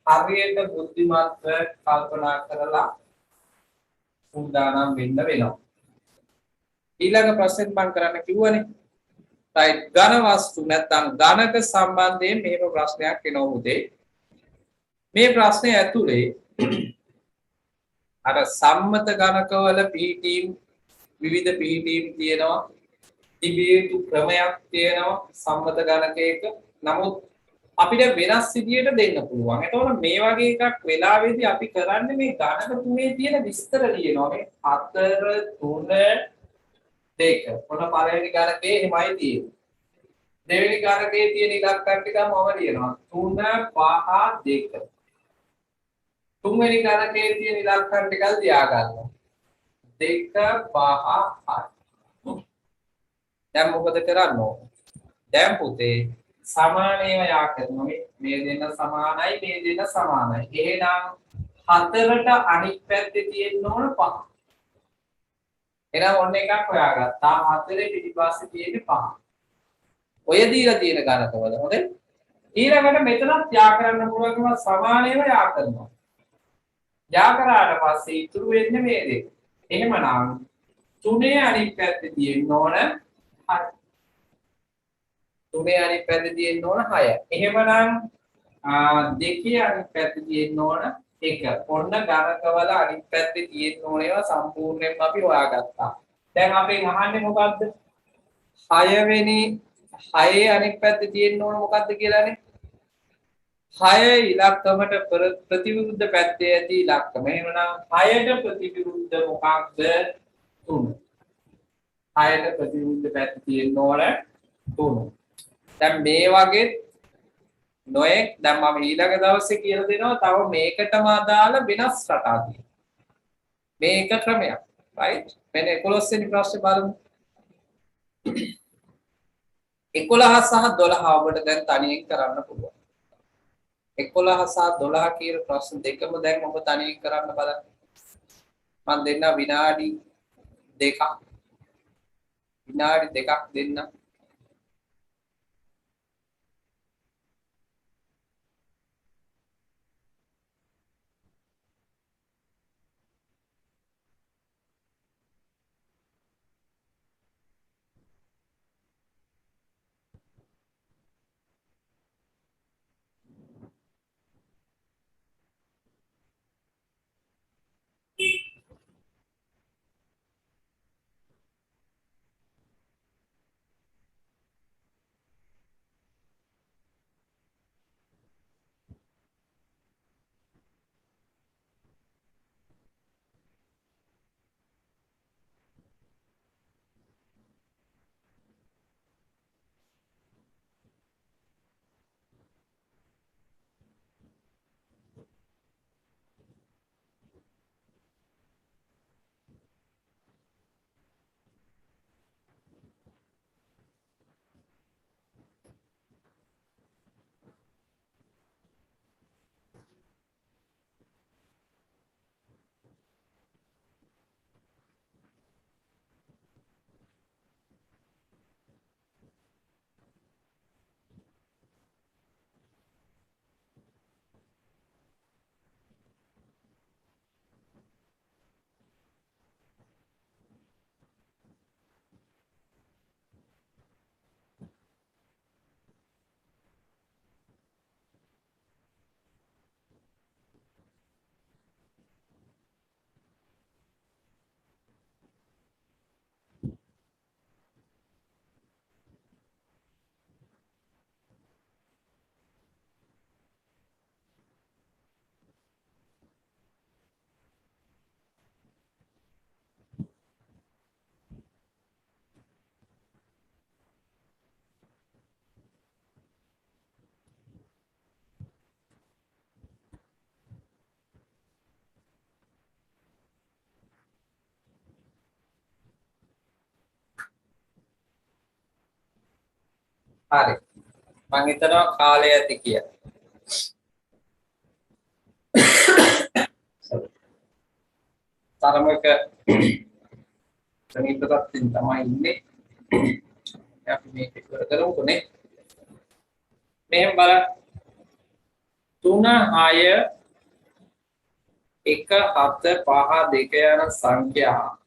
හරියට බුද්ධිමත්ව කල්පනා කරලා සූදානම් වෙන්න වෙනවා. ඊළඟ ප්‍රශ්නෙත් මම කරන්න කිව්වනේ. right ඝන වස්තු නැත්නම් ඝනක සම්බන්ධයෙන් මෙහෙම ප්‍රශ්නයක් එනවා උදේ. මේ ප්‍රශ්නේ ඇතුලේ අර සම්මත ගණකවල පිහිටීම් විවිධ පිහිටීම් තියෙනවා. තිබිය යුතු ක්‍රමයක් තියෙනවා සම්මත ගණකයක. නමුත් අපිට වෙනස් විදියට දෙන්න පුළුවන්. එතකොට මේ වගේ එකක් වෙලාවේදී අපි කරන්නේ මේ ගණක තුනේ තියෙන විස්තර ලියනවා. මේ 4 3 2. මොන පළවෙනි ගණකේ එමයයි තියෙන්නේ. දෙවෙනි ගණකේ තියෙන ඉලක්කම් ටික මම ලියනවා. 3 5 2. තුන්වෙනි ගණකේ තියෙන ඉලක්කම් ටික ලියා ගන්නවා. 2 5 6. දැන් මොකද කරන්න ඕන? දැන් පුතේ සමානේව යා කරනවා. මේ දෙන්න සමානයි මේ දෙන්න සමානයි. එහෙනම් 4ට අනිත් පැත්තේ තියෙන්න ඕන 5. එහෙනම් ඔන්න එකක් හොයාගත්තා. 4 පිටිපස්සේ තියෙන්නේ 5. ඔය දීලා තියෙන ගණකවල හොඳේ. ඊළඟට මෙතනත් යා කරන්න පුළුවන් සමානේව යා කරනවා. යා කරාට පස්සේ ඉතුරු වෙන්නේ මේ දෙක. එහෙමනම් 3 අනිත් පැත්තේ තියෙන්න ඕන 6. 3 අනිත් පැත්තේ තියෙන්න ඕන 6. එහෙමනම් 2 අනිත් පැත්තේ තියෙන්න ඕන 1. ඔන්න ගණකවල අනිත් පැත්තේ තියෙන්න ඕන ඒවා සම්පූර්ණයෙන්ම අපි හොයාගත්තා. දැන් අපෙන් අහන්නේ මොකද්ද? 6 වෙනි 6 අනිත් පැත්තේ තියෙන්න ඕන මොකද්ද කියලානේ? 6 ඉලක්කමට ප්‍රතිවිරුද්ධ පැත්තේ ඇති ඉලක්කම. එහෙනම් 6ට ප්‍රතිවිරුද්ධ මොකක්ද? 3. 6ට ප්‍රතිවිරුද්ධ පැත්තේ තියෙන්න ඕන 3. දැන් මේ වගේ නොයෙක් දැන් මම ඊළඟ දවසේ කියලා දෙනවා තව මේකටම අදාළ වෙනස් රටා තියෙනවා. මේක ක්‍රමයක්. right? මෙන්න 11 වෙනි ප්‍රශ්නේ බලමු. 11 සහ 12 ඔබට දැන් තනියෙන් කරන්න පුළුවන්. 11 සහ 12 කියන ප්‍රශ්න දෙකම දැන් ඔබ තනියෙන් කරන්න බලන්න. මම දෙන්න විනාඩි 2ක්. විනාඩි 2ක් දෙන්න. හරි. මම හිතනවා කාලය ඇති කියලා. තරමක සමීපතකින් තමයි ඉන්නේ. අපි මේක ඉවර කරමුනේ. මෙහෙම බලන්න 3 6 1 7 5 2 යන සංඛ්‍යා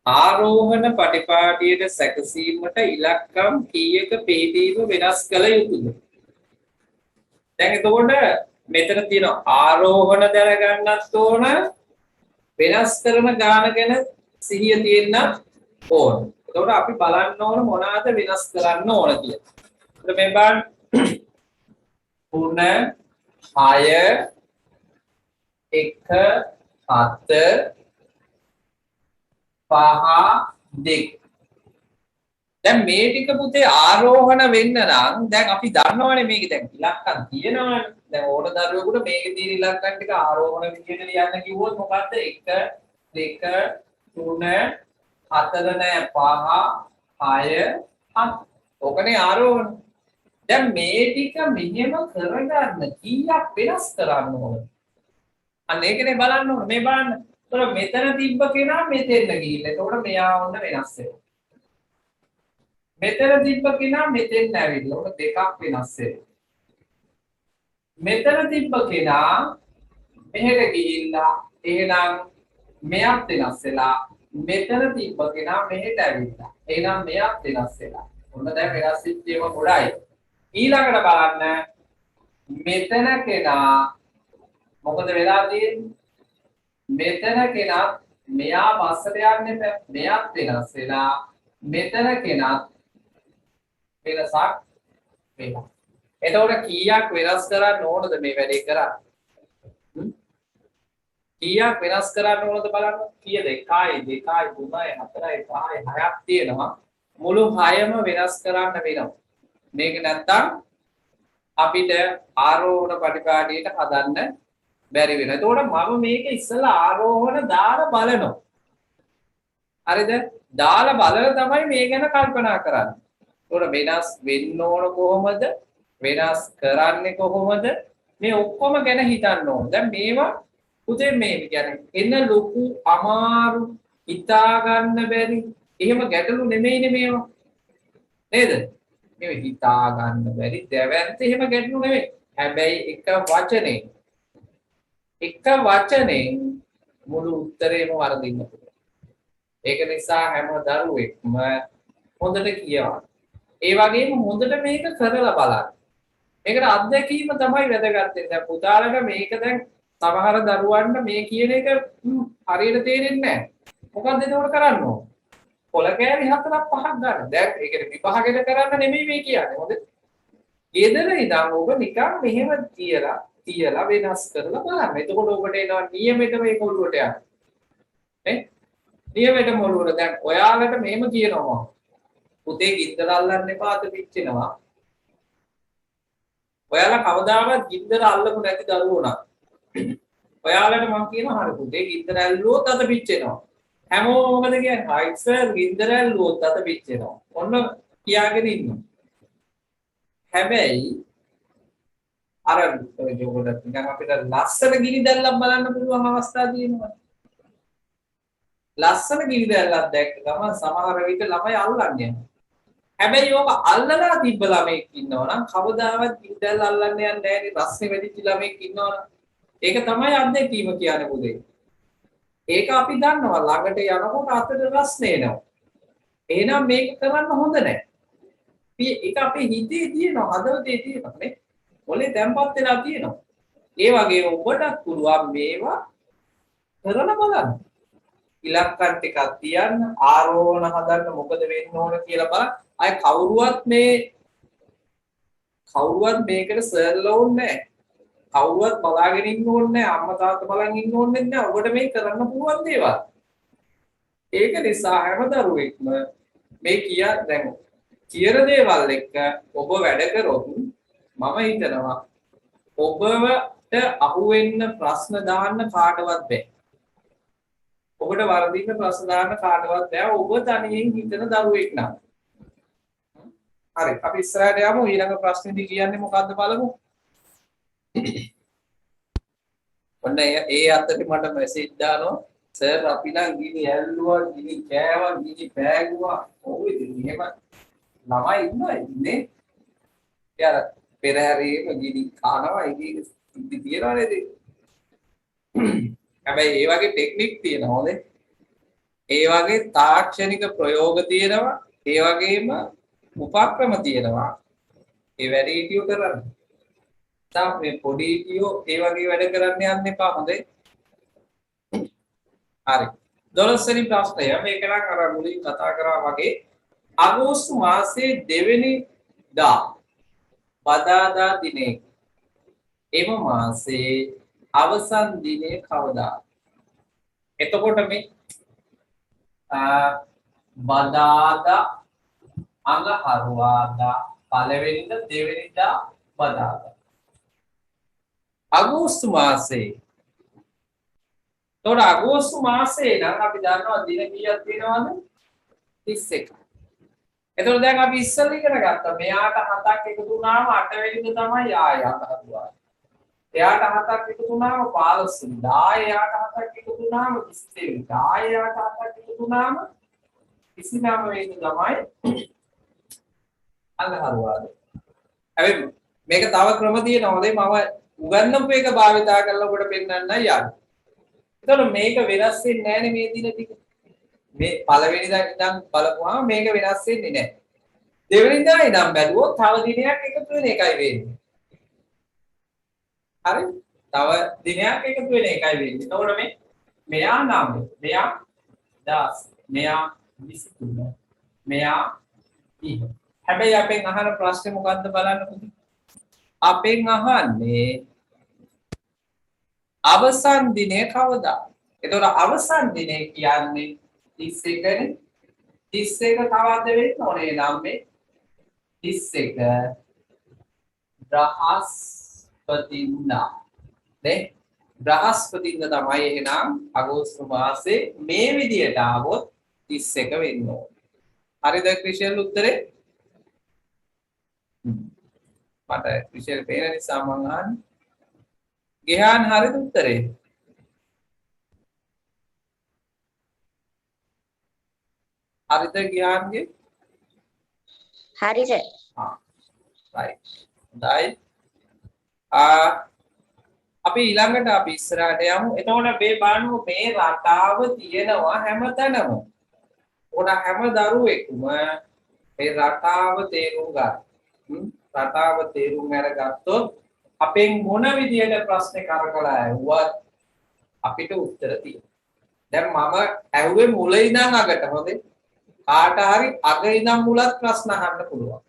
ආරෝහණ පටිපාටියට සැකසීමට ඉලක්කම් කීයක පිළිදීම වෙනස් කළ යුතුද? දැන් එතකොට මෙතන තියෙන ආරෝහණ දැනගන්නත් ඕන වෙනස් කරන ගාන ගැන සිහිය තියෙන්න ඕන. එතකොට අපි බලන්න ඕන මොනවාද වෙනස් කරන්න ඕන කියලා. එතකොට මේ බලන්න 3 6 1 7 5 2 දැන් මේ ටික පුතේ ආරෝහණ වෙන්න නම් දැන් අපි දන්නවනේ මේක දැන් ඉලක්කම් තියෙනවනේ දැන් ඕන දරුවෙකුට මේකේ තියෙන ඉලක්කම් ටික ආරෝහණ විදියට ලියන්න කිව්වොත් මොකද්ද 1 2 3 4 නෑ 5 6 7 ඔකනේ ආරෝහණ දැන් මේ ටික මෙහෙම කරගන්න කීයක් වෙනස් කරන්න ඕනද අන්න ඒකනේ බලන්න ඕනේ මේ බලන්න එතකොට මෙතන තිබ්බ කෙනා මෙතෙන්ද ගිහිල්ලා. එතකොට මෙයා වුණ වෙනස් වෙනවා. මෙතන තිබ්බ කෙනා මෙතෙන් ඇවිල්ලා. උඩ දෙකක් වෙනස් වෙනවා. මෙතන තිබ්බ කෙනා මෙහෙට ගිහිල්ලා එහෙනම් මෙයාත් වෙනස් වෙලා. මෙතන තිබ්බ කෙනා මෙහෙට ඇවිල්ලා. එහෙනම් මෙයාත් වෙනස් වෙලා. ඔන්න දැන් වෙනස් වෙච්ච ඒවා ගොඩයි. ඊළඟට බලන්න මෙතන කෙනා මොකද වෙලා තියෙන්නේ? මෙතන කෙනත් මෙයා පස්සට යන්නේ නැහැ. මෙයාත් වෙනස් වෙලා මෙතන කෙනත් වෙනසක් වෙනවා. එතකොට කීයක් වෙනස් කරන්න ඕනද මේ වැඩේ කරන්න? කීයක් වෙනස් කරන්න ඕනද බලන්න. කීයද? 1 2 3 4 5 6ක් තියෙනවා. මුළු 6ම වෙනස් කරන්න වෙනවා. මේක නැත්තම් අපිට ආරෝහණ පටිපාටියට හදන්න බැරි වෙනවා. එතකොට මම මේක ඉස්සලා ආරෝහණ දාලා බලනවා. හරිද? දාලා බලලා තමයි මේ ගැන කල්පනා කරන්නේ. එතකොට වෙනස් වෙන්න ඕන කොහොමද? වෙනස් කරන්නේ කොහොමද? මේ ඔක්කොම ගැන හිතන්න ඕන. දැන් මේවා පුතේ මේ කියන්නේ එන ලොකු අමාරු හිතා ගන්න බැරි එහෙම ගැටලු නෙමෙයිනේ මේවා. නේද? මේ හිතා ගන්න බැරි දැවැන්ත එහෙම ගැටලු නෙමෙයි. හැබැයි එක වචනේ මුළු උත්තරේම වරදින්න පුළුවන්. ඒක නිසා හැම දරුවෙක්ම හොඳට කියවන්න. ඒ වගේම හොඳට මේක කරලා බලන්න. මේකට අත්දැකීම තමයි වැදගත් වෙන්නේ. දැන් පුතාලට මේක දැන් සමහර දරුවන්ට මේ කියන එක හරියට තේරෙන්නේ නැහැ. මොකක්ද ඒකෝර කරන්න ඕන? පොළ කෑලි 4ක් 5ක් ගන්න. දැන් ඒකට විභාගෙට කරන්න නෙමෙයි මේ කියන්නේ. හොඳ. ගෙදර ඉඳන් ඔබ නිකන් මෙහෙම තියලා වෙනස් කරලා බලන්න. එතකොට ඔබට එනවා නියමෙට මේක ඔළුවට යනවා. නේ? නියමෙට ඔළුවට දැන් ඔයාලට මෙහෙම කියනවා. පුතේ ගින්දර අල්ලන්න එපා අත පිච්චෙනවා. ඔයාලා කවදාවත් ගින්දර අල්ලපු නැති දරුවෝ නම් ඔයාලට මම කියනවා හරි පුතේ ගින්දර ඇල්ලුවොත් අත පිච්චෙනවා. හැමෝම මොකද කියන්නේ? හයි සර් ගින්දර ඇල්ලුවොත් අත පිච්චෙනවා. ඔන්න කියාගෙන ඉන්නවා. හැබැයි අර ජෝගොඩත් නිකන් අපිට ලස්සන ගිනි දැල්ලක් බලන්න පුළුවන් අවස්ථා තියෙනවා. ලස්සන ගිනි දැල්ලක් දැක්ක ගමන් සමහර විට ළමයි අල්ලන්නේ යනවා. හැබැයි ඕක අල්ලලා තිබ්බ ළමෙක් ඉන්නවා නම් කවදාවත් ගිනි දැල්ල අල්ලන්න යන්නේ නැහැ නේ. රස්නේ වැඩිච්ච ළමෙක් ඉන්නවා නම් ඒක තමයි අත්දැකීම කියන්නේ පුතේ. ඒක අපි දන්නවා ළඟට යනකොට අතට රස්නේ එනවා. එහෙනම් මේක කරන්න හොඳ නැහැ. ඒක අපේ හිතේ තියෙනවා හදවතේ තියෙනවා නේ. ඔලේ තැම්පත් වෙලා තියෙනවා. ඒ වගේ ඔබටත් පුළුවන් මේවා කරලා බලන්න. ඉලක්කම් ටිකක් තියන්න ආරෝහණ හදන්න මොකද වෙන්න ඕන කියලා බලන්න. අය කවුරුවත් මේකට සර්ලා ඕනේ නැහැ. කවුරුවත් බලාගෙන ඉන්න ඕනේ නැහැ. අම්මා තාත්තා බලන් ඉන්න ඕනේ නැහැ. ඔබට මේක කරන්න පුළුවන් දේවල්. ඒක නිසා හැම දරුවෙක්ම මේ දැන් කියන දේවල් එක්ක ඔබ වැඩ කරොත් මම හිතනවා ඔබට අහුවෙන්න ප්‍රශ්න දාන්න කාටවත් බෑ. ඔබට වරදින්න ප්‍රශ්න දාන්න කාටවත් බෑ. ඔබ තනියෙන් හිතන දරුවෙක් නම්. හරි අපි ඉස්සරහට යමු ඊළඟ ප්‍රශ්නේදී කියන්නේ මොකද්ද බලමු. ඔන්න ඒ අතරේ මට මැසේජ් දානවා සර් අපි නම් ගිනි ඇල්ලුවා ගිනි කෑවා ගිනි පෑගුවා ඔව් ඉතින් එහෙම ළමයි ඉන්නවා ඉන්නේ යාර පෙරහැරේම ගිනි කනවා ඉතින් තියනවා නේද හැබැයි ඒ වගේ ටෙක්නික් තියෙනවා හොඳේ ඒ වගේ තාක්ෂණික ප්‍රයෝග තියෙනවා ඒ වගේම උපක්‍රම තියෙනවා ඒ වැඩි හිටියෝ කරන්නේ තාම මේ පොඩි හිටියෝ ඒ වගේ වැඩ කරන්න යන්න එපා හොඳේ හරි 12 වෙනි ප්‍රශ්නය මේක නම් අර මුලින් කතා කරා වගේ අගෝස්තු මාසයේ දෙවෙනි දා බදාදා දිනේ එම මාසයේ අවසන් දිනේ කවදා එතකොට මේ බදාදා අඟහරුවාදා පළවෙනිද දෙවෙනිදා බදාදා අගෝස්තු මාසයේ තොර අගෝස්තු මාසයේ නම් අපි දන්නවා දින කීයක් තියෙනවද 31. එතකොට දැන් අපි ඉස්සෙල්ලා ඉගෙන ගත්තා මෙයාට 7ක් එකතු වුණාම 8 වෙනිද තමයි ආය අඟහරුවා. එයාට 7ක් එකතු වුණාම 15 වෙනිදා. එයාට 7ක් එකතු වුණාම 23 වෙනිදා. එයාට 7ක් එකතු වුණාම 29 වෙනිදා තමයි අඟහරුවාද. හැබැයි මේක තව ක්‍රම තියෙනවා. මම උගන්වපු එක භාවිතා කරලා ඔබට පෙන්නන්න යන්නේ. එතකොට මේක වෙනස් වෙන්නේ නැහැ නේ මේ දින ටික. මේ පළවෙනිදා ඉඳන් බලපුවාම මේක වෙනස් වෙන්නේ නැහැ. දෙවෙනිදා ඉඳන් බැලුවොත් තව දිනයක් එකතු වෙන එකයි වෙන්නේ. හරි? තව දිනයක් එකතු වෙන එකයි වෙන්නේ. එතකොට මේ මෙයා 9, මෙයා 10, මෙයා 23, මෙයා 30. හැබැයි අපෙන් අහන ප්‍රශ්නේ මොකද්ද බලන්න. අපෙන් අහන්නේ අවසන් දිනේ කවදා? එතකොට අවසන් දිනේ කියන්නේ 31 නේ. 31 කවද්ද වෙන්න ඕනේ නම් මේ 31 බ්‍රහස්පතින්දා. නේ? බ්‍රහස්පතින්දා තමයි එහෙනම් අගෝස්තු මාසේ මේ විදියට ආවොත් 31 වෙන්න ඕනේ. හරිද ක්‍රිෂල් උත්තරේ? මට ක්‍රිෂල් පේන නිසා මම අහන්නේ. ගෙහාන් හරිද උත්තරේ? හරිද ගියාන්ගේ? හරිද? right. හොඳයි. අපි ඊළඟට අපි ඉස්සරහට යමු. එතකොට මේ බලමු මේ රටාව තියෙනවා හැමතැනම. උඩ හැම දරුවෙකුම මේ රටාව තේරුම් ගන්න. රටාව තේරුම් අරගත්තොත් අපෙන් මොන විදියට ප්‍රශ්නේ කරකලා ඇහුවත් අපිට උත්තර තියෙනවා. දැන් මම ඇහුවේ මුල ඉඳන් අගට හොඳේ. කාට හරි අග ඉඳන් මුලත් ප්‍රශ්න අහන්න පුළුවන්.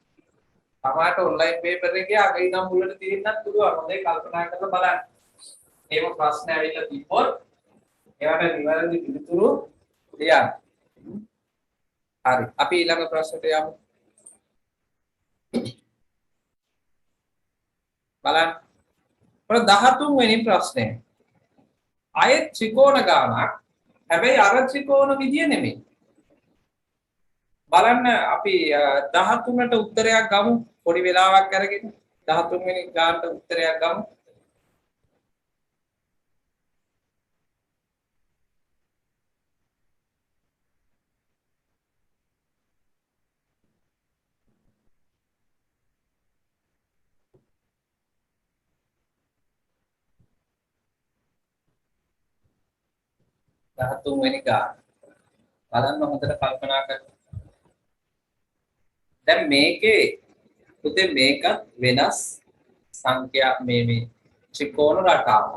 තමාට ඔන්ලයින් පේපර් එකේ අග ඉඳන් මුලට තියෙන්නත් පුළුවන්. හොඳේ කල්පනා කරලා බලන්න. එහෙම ප්‍රශ්න ඇවිල්ලා තිබ්බොත් ඒවට නිවැරදි පිළිතුරු ලියන්න. හරි. අපි ඊළඟ ප්‍රශ්නට යමු. බලන්න. 13 වෙනි ප්‍රශ්නය. ආයෙත් ත්‍රිකෝණ ගානක්. හැබැයි අර ත්‍රිකෝණ විදිය නෙමෙයි. බලන්න අපි 13ට උත්තරයක් ගමු පොඩි වෙලාවක් අරගෙන 13 වෙනි ගානට උත්තරයක් ගමු. වෙනි ගාන බලන්න හොඳට කල්පනා කරන්න. දැන් මේකේ පුතේ මේකත් වෙනස් සංඛ්‍යා මේ ත්‍රිකෝණ රටාවක්.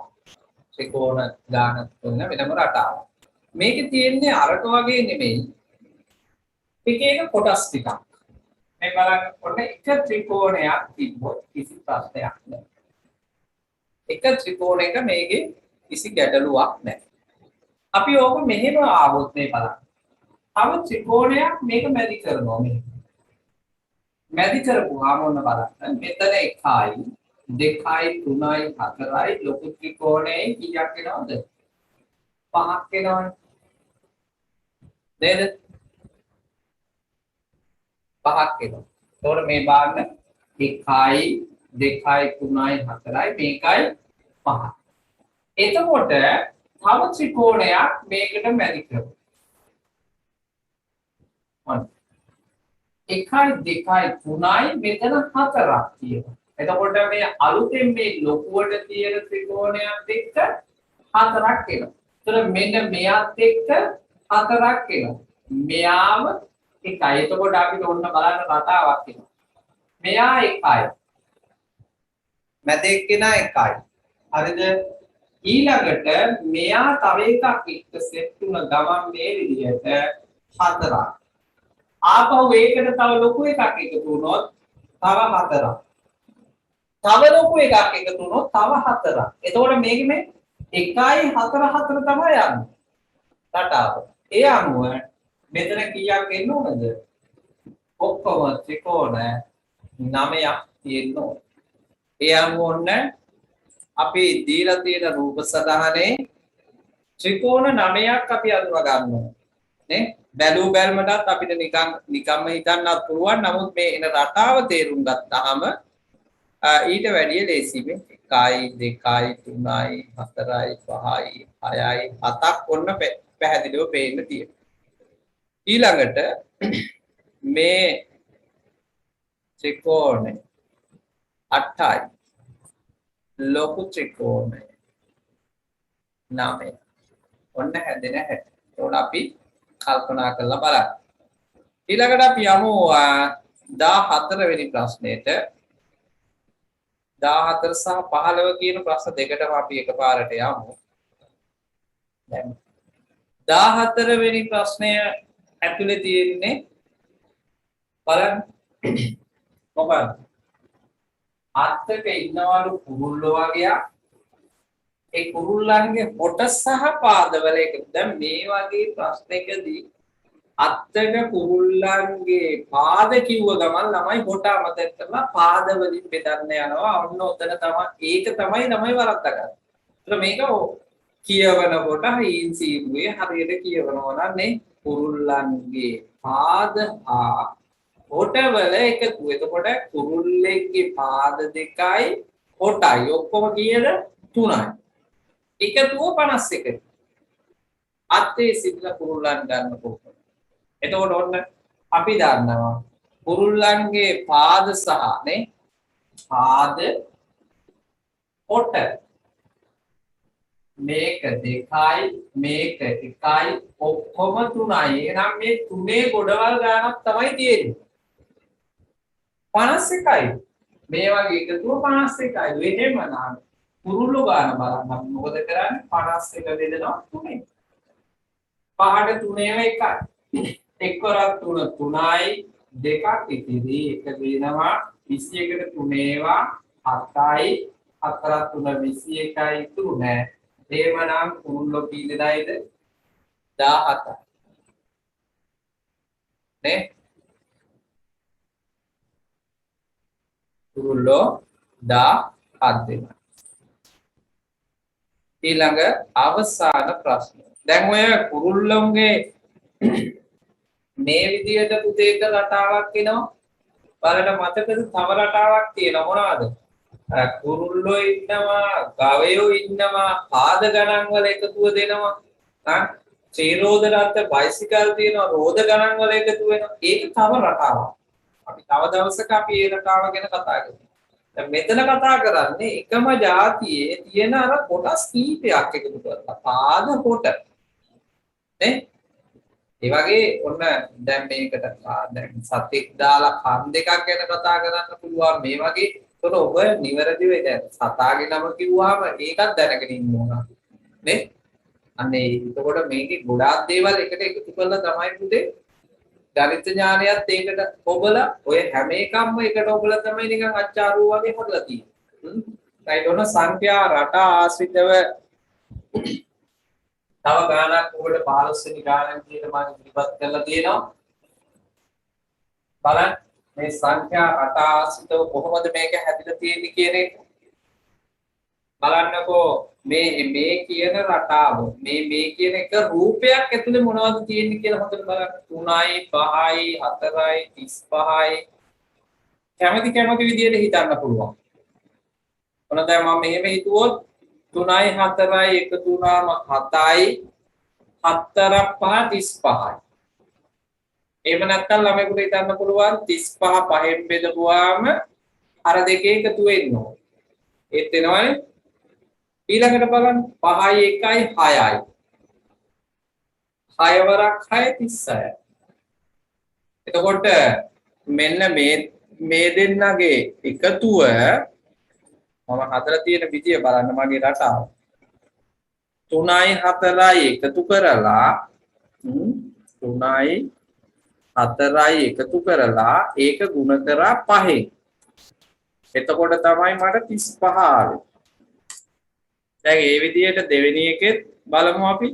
ත්‍රිකෝණ ගාන තුන වෙනම රටාවක්. මේකේ තියෙන්නේ අරක වගේ නෙමෙයි. එක එක කොටස් ටිකක්. මේ බලන්න ඔන්න එක ත්‍රිකෝණයක් තිබ්බොත් කිසි ප්‍රශ්නයක් නැහැ. එක ත්‍රිකෝණයක මේකේ කිසි ගැටලුවක් නැහැ. අපි ඕක මෙහෙම ආවොත් මේ බලන්න. තව ත්‍රිකෝණයක් මේක මැදි කරනවා මේ. මැදි කරපුවාම ඔන්න බලන්න. මෙතන 1යි 2යි 3යි 4යි ලොකු ත්‍රිකෝණයේ කීයක් එනවද? 5ක් එනවනේ. නේද? 5ක් එනවා. එතකොට මේ බලන්න 1යි 2යි 3යි 4යි මේකයි 5. එතකොට තව ත්‍රිකෝණයක් මේකට මැදි කරමු. ඔන්න 1යි 2යි 3යි මෙතන 4ක් තියෙනවා. එතකොට මේ අලුතෙන් මේ ලොකුවට තියෙන ත්‍රිකෝණයත් එක්ක 4ක් එනවා. එතකොට මෙන්න මෙයත් එක්ක 4ක් එනවා. මෙයාම 1යි. එතකොට අපිට ඔන්න බලන්න රටාවක් එනවා. මෙයා 1යි. මැද එක්කෙනා 1යි. හරිද? ඊළඟට මෙයා තව එකක් එක්ක සෙට් වුණ ගමන් මේ විදිහට 4ක්. ආපහු ඒකට තව ලොකු එකක් එකතු වුණොත් තව 4ක්. තව ලොකු එකක් එකතු වුණොත් තව 4ක්. එතකොට මේකේ මේ 1යි 4 4 තමයි යන්නේ. රටාව. ඒ අනුව මෙතන කීයක් එන්න ඕනද? ඔක්කොම ත්‍රිකෝණ 9ක් තියෙන්න ඕන. ඒ අනුව ඔන්න අපි දීලා තියෙන රූප සටහනේ ත්‍රිකෝණ 9ක් අපි අඳුර ගන්නවා. නේ? බැලූ බැලමටත් අපිට නිකම්ම හිතන්නත් පුළුවන්. නමුත් මේ එන රටාව තේරුම් ගත්තාම ඊට වැඩිය ලේසි. 1යි 2යි 3යි 4යි 5යි 6යි 7ක් ඔන්න පැහැදිලිව පේන්න තියෙනවා. ඊළඟට මේ ත්‍රිකෝණය 8යි ලොකු ත්‍රිකෝණය 9 ඔන්න හැදෙන හැටි. ඒකට අපි කල්පනා කරලා බලන්න. ඊළඟට අපි යමු 14 වෙනි ප්‍රශ්නෙට. 14 සහ 15 කියන ප්‍රශ්න දෙකටම අපි එකපාරට යමු. දැන් 14 වෙනි ප්‍රශ්නය ඇතුලේ තියෙන්නේ බලන්න. මොකක්ද? අත්තක ඉන්නවලු කුරුල්ලෝ වගේක්. ඒ කුරුල්ලන්ගේ හොට සහ පාදවල එක. දැන් මේ වගේ ප්‍රශ්නයකදී අත්තක කුරුල්ලන්ගේ පාද කිව්ව ගමන් ළමයි හොට අමතක කරලා පාද වලින් බෙදන්න යනවා. ඔන්න ඔතන තමයි ඒක තමයි ළමයි වරද්දගන්නේ. ඒත් මේක කියවනකොට හීන්සීරුවේ හරියට කියවනවා නම් නේ කුරුල්ලන්ගේ පාද හා හොටවල එකතු. එතකොට කුරුල්ලෙක්ගේ පාද දෙකයි හොටයි ඔක්කොම කීයද? 3යි. එකතුව 51. අත්තේ සිටින කුරුල්ලන් ගන්න කොහොමද? එතකොට ඔන්න අපි දන්නවා කුරුල්ලන්ගේ පාද සහ නේ පාද හොට මේක 2යි මේක 1යි ඔක්කොම 3යි. එහෙනම් මේ තුනේ ගොඩවල් ගානක් තමයි තියෙන්නේ. 51යි. මේ වගේ එකතුව 51යි. එහෙමනම් කුරුල්ලෝ ගාන බලන්න මොකද කරන්නේ? 51 බෙදෙනවා 3ෙන්. 5ට 3ේම 1යි. එක්වරක් 3 3යි දෙකක් ඉතිරි එක දෙනවා 21ට 3 ඒවා 7යි 4ක් 3 21යි 3. එහෙමනම් කුරුල්ලෝ කී දෙනායිද? 17යි. නේ? කුරුල්ලෝ 17 දෙනා. ඊළඟ අවසාන ප්‍රශ්නය. දැන් ඔය කුරුල්ලොන්ගේ මේ විදියට පුතේක රටාවක් එනවා. බලන්න මතකද තව රටාවක් තියෙනවා මොනවද? කුරුල්ලෝ ඉන්නවා, ගවයෝ ඉන්නවා, පාද ගණන් වල එකතුව දෙනවා. ත්‍රිරෝද රථ බයිසිකල් තියෙනවා, රෝද ගණන් වල එකතු වෙනවා. ඒක තව රටාවක්. අපි තව දවසක අපි ඒ රටාව ගැන කතා කරමු. දැන් මෙතන කතා කරන්නේ එකම જાතියේ තියෙන අර කොටස් කීපයක් එකතු කරලා පාද කොට. නේ? ඒ වගේ ඔන්න දැන් මේකට දැන් සතෙක් දාලා කන් දෙකක් ගැන කතා කරන්න පුළුවන් මේ වගේ. ඒතකොට ඔබ නිවැරදිව දැන් සතාගේ නම කිව්වහම ඒකත් දැනගෙන ඉන්න ඕන. නේ? අන්නේ එතකොට මේකේ ගොඩාක් දේවල් එකට එකතු කරලා තමයි පුතේ ගණිත ඥානයත් ඒකට ඔබලා ඔය හැම එකක්ම එකට ඔබලා තමයි නිකන් අච්චාරුව වගේ හදලා තියෙන්නේ. රයිට් ඔන්න සංඛ්‍යා රටා ආශ්‍රිතව තව ගානක් ඔබට 15 වෙනි ගානක් විදිහට මම ඉදිරිපත් කරලා තියෙනවා. බලන්න මේ සංඛ්‍යා රටා ආශ්‍රිතව කොහොමද මේක හැදිලා තියෙන්නේ කියන එක. බලන්නකෝ මේ කියන රටාව මේ කියන එක රූපයක් ඇතුලේ මොනවද තියෙන්නේ කියලා හොඳට බලන්න. 3යි 5යි 4යි 35යි කැමති විදියට හිතන්න පුළුවන්. ඔන්න දැන් මම මෙහෙම හිතුවොත් 3යි 4යි එකතු වුණාම 7යි 4 5 35යි. එහෙම නැත්නම් ළමයිකට හිතන්න පුළුවන් 35 5න් බෙදපුවාම අර දෙකේ එකතු වෙන්න ඕන. ඒත් වෙනවනේ. ඊළඟට බලන්න 5යි 1යි 6යි. 6 වරක් 6 36යි. එතකොට මෙන්න මේ දෙන්නගේ එකතුව මම හදලා තියෙන විදිය බලන්න මගේ රටාව. 3යි 4යි එකතු කරලා 3යි 4යි එකතු කරලා ඒක ගුණ කරා 5න්. එතකොට තමයි මට 35 ආවේ. දැන් මේ විදියට දෙවෙනි එකෙත් බලමු අපි.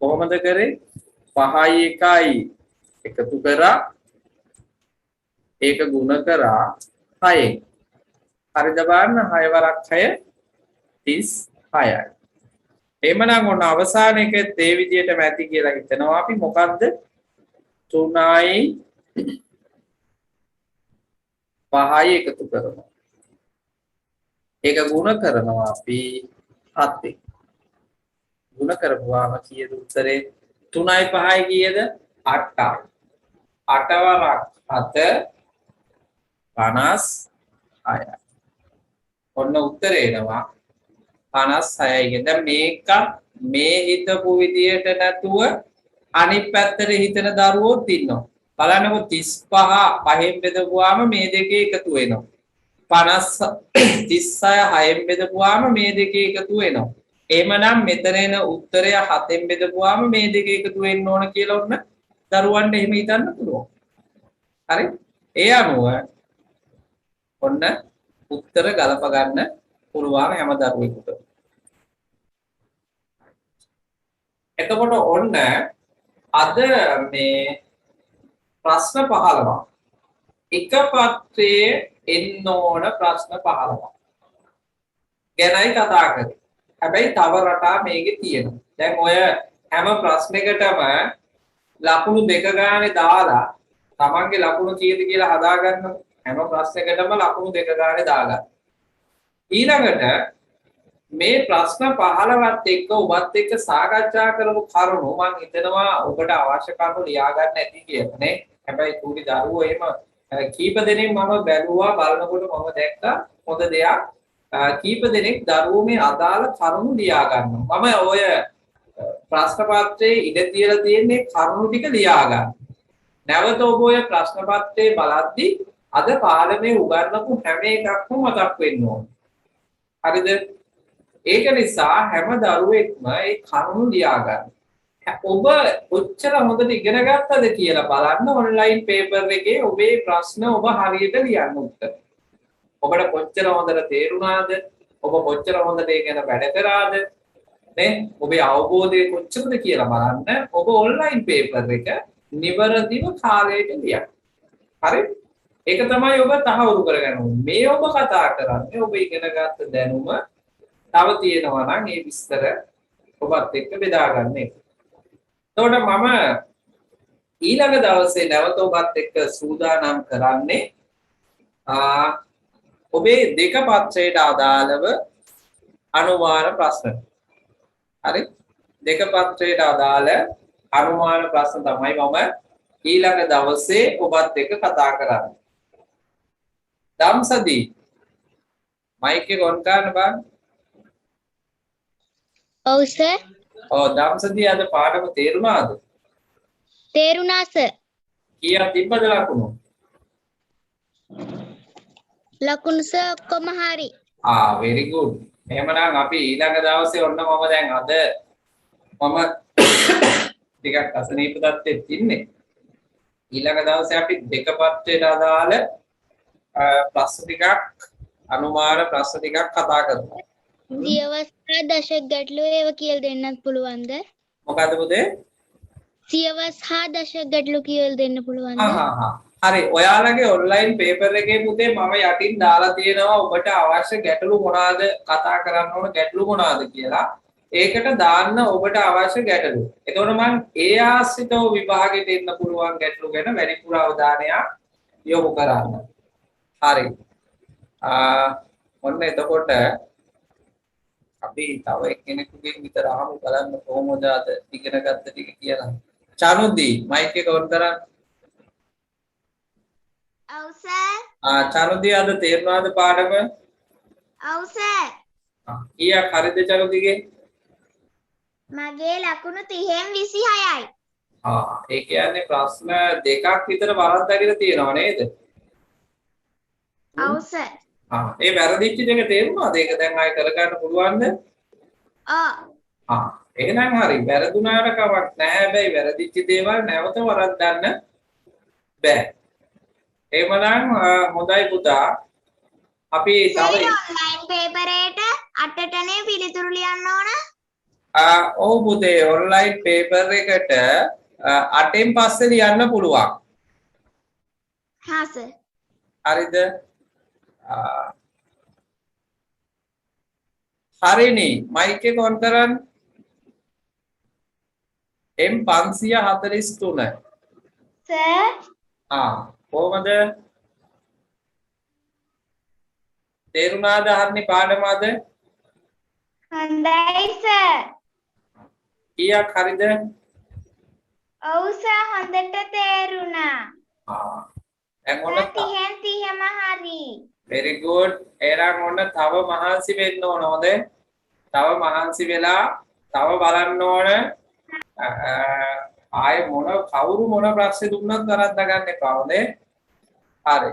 කොහොමද කරේ? 5යි 1යි එකතු කරා ඒක ගුණ කරා 6න්. හරිද බලන්න 6 වරක් 6 36යි. එහෙමනම් ඔන්න අවසාන එකෙත් ඒ විදියටම ඇති කියලා හිතනවා අපි. මොකද්ද? 3යි 5යි එකතු කරනවා. ඒක ගුණ කරනවා අපි 7න්. ගුණ කරපුවාම කීයද උත්තරේ? 3යි 5යි කීයද? 8යි. 8 වරක් 7 56යි. ඔන්න උත්තරේ එනවා 56යි. දැන් මේක මේ හිතපු විදියට නැතුව අනිත් පැත්තට හිතන දරුවෝත් ඉන්නවා. බලන්නකො 35 5න් බෙදපුවාම මේ දෙකේ එකතු වෙනවා. 36 6න් බෙදපුවාම මේ දෙකේ එකතු වෙනවා. එහෙමනම් මෙතන එන උත්තරය 7න් බෙදපුවාම මේ දෙකේ එකතු වෙන්න ඕන කියලා ඔන්න දරුවන්ට එහෙම හිතන්න පුළුවන්. හරි? ඒ අනුව ඔන්න උත්තර ගලප ගන්න පුළුවන් හැම දරුවෙකුට. එතකොට ඔන්න අද මේ ප්‍රශ්න 15ක් එක පත්‍රයේ එන්න ඕන ප්‍රශ්න 15ක් ගැනයි කතා කරන්නේ. හැබැයි තව රටා මේකේ තියෙනවා. දැන් ඔය හැම ප්‍රශ්නයකටම ලකුණු දෙක ගානේ දාලා තමන්ගේ ලකුණු කීයද කියලා හදාගන්න. හැම ප්‍රශ්නයකටම ලකුණු දෙක ගානේ දාගන්න. ඊළඟට මේ ප්‍රශ්න 15ත් එක්ක ඔබත් එක්ක සාකච්ඡා කරමු කරුණු මම හිතනවා ඔබට අවශ්‍ය කරුණු ලියා ගන්න ඇති කියලා නේ. හැබැයි චූටි දරුවෝ එහෙම කීප දෙනෙක් මම බැලුවා බලනකොට මම දැක්කා හොඳ දෙයක්. කීප දෙනෙක් දරුවෝ මේ අදාළ කරුණු ලියා ගන්නවා. මම ඔය ප්‍රශ්න පත්‍රයේ ඉඳ තියලා තියෙන්නේ කරුණු ටික ලියා ගන්න. නැවත ඔබ ඔය ප්‍රශ්න පත්‍රයේ බලද්දි අද පාඩමේ උගන්වපු හැම එකක්ම මතක් වෙන්න ඕන. හරිද? ඒක නිසා හැම දරුවෙක්ම මේ කරුණු ලියා ගන්න. ඔබ කොච්චර හොඳට ඉගෙන ගත්තද කියලා බලන්න ඔන්ලයින් පේපර් එකේ ඔබේ ප්‍රශ්න ඔබ හරියට ලියන්න උත්තර. ඔබට කොච්චර හොඳට තේරුණාද? ඔබ කොච්චර හොඳට ඒ ගැන වැඩ කරාද? නේ? ඔබේ අවබෝධය කොච්චරද කියලා බලන්න ඔබ ඔන්ලයින් පේපර් එක නිවැරදිව කාලයට ලියන්න. හරි? ඒක තමයි ඔබ තහවුරු කරගන්න ඕනේ. මේ ඔබ කතා කරන්නේ ඔබ ඉගෙන ගත්ත දැනුම තව තියෙනවා නම් ඒ විස්තර ඔබත් එක්ක බෙදා ගන්න එක. එතකොට මම ඊළඟ දවසේ නැවත ඔබත් එක්ක සූදානම් කරන්නේ ඔබේ දෙක පත්‍රයට අදාළව අනුමාන ප්‍රශ්න. හරි? දෙක පත්‍රයට අදාළ අනුමාන ප්‍රශ්න තමයි මම ඊළඟ දවසේ ඔබත් එක්ක කතා කරන්නේ. දම්සදී මයික් එක ඔන් කරන්න බලන්න. ඔව් සර්. ඔව් දම්සදී අද පාඩම තේරුණාද? තේරුණා සර්. කීයක් තිබ්බද ලකුණු? ලකුණු සර් ඔක්කොම හරි. very good. එහෙමනම් අපි ඊළඟ දවසේ ඔන්න මම දැන් අද මම ටිකක් අසනීප තත්ත්වෙත් ඉන්නේ. ඊළඟ දවසේ අපි දෙක පත්‍රයට අදාළ ප්‍රශ්න ටිකක් අනුමාන ප්‍රශ්න ටිකක් කතා කරමු. සියවස් හා දශක ගැටලු ඒව කියලා දෙන්නත් පුළුවන්ද? මොකද පුතේ? සියවස් හා දශක ගැටලු කියලා දෙන්න පුළුවන්ද? හරි. ඔයාලගේ ඔන්ලයින් පේපර් එකේ පුතේ මම යටින් දාලා තියෙනවා ඔබට අවශ්‍ය ගැටලු මොනවාද කතා කරන්න ඕන ගැටලු මොනවාද කියලා. ඒකට දාන්න ඔබට අවශ්‍ය ගැටලු. එතකොට මම ඒ ආශ්‍රිතව විභාගෙට එන්න පුළුවන් ගැටලු ගැන වැඩිපුර අවධානයක් යොමු කරන්න. හරි. ඔන්න එතකොට අපි තව එක්කෙනෙකුගෙන් විතර අහමු බලන්න කොහොමද අද ඉගෙන ගත්ත ටික කියලා. චනුද්දී මයික් එක ඔන් කරන්න. ඔව් සර්. චනුද්දී අද තේරුණාද පාඩම? ඔව් සර්. කීයක් හරිද චනුද්දීගේ? මගේ ලකුණු 30න් 26යි. ඒ කියන්නේ ප්‍රශ්න දෙකක් විතර වරද්දාගෙන තියෙනවා නේද? ඔව් සර්. ඒ වැරදිච්ච දෙක තේරුණාද? ඒක දැන් ආයෙ කරගන්න පුළුවන්ද? ඔව්. එහෙනම් හරි. වැරදුනාට කමක් නැහැ. හැබැයි වැරදිච්ච දේවල් නැවත වරද්දන්න බෑ. එහෙමනම් හොඳයි පුතා. අපි තව ඔන්ලයින් පේපරේට 8ටනේ පිළිතුරු ලියන්න ඕන. ඔව් පුතේ ඔන්ලයින් පේපර් එකට 8න් පස්සේ ලියන්න පුළුවන්. හා සර්. හරිද? හරිනේ මයික් එක ඔන් කරන්න. M543 sir. කොහමද? තේරුණාද හරිනේ පාඩම අද? හොඳයි සර්. කීයක් හරිද? ඔව් සර් හොඳට තේරුණා. දැන් ඔන්න 30න් 30ම හරි. very good. එහෙනම් ඔන්න තව මහන්සි වෙන්න ඕන හොඳ. තව මහන්සි වෙලා තව බලන්න ඕන. ආයේ කවුරු මොන ප්‍රශ්න දුන්නත් වරද්දා ගන්න එපා හොඳේ. හරි.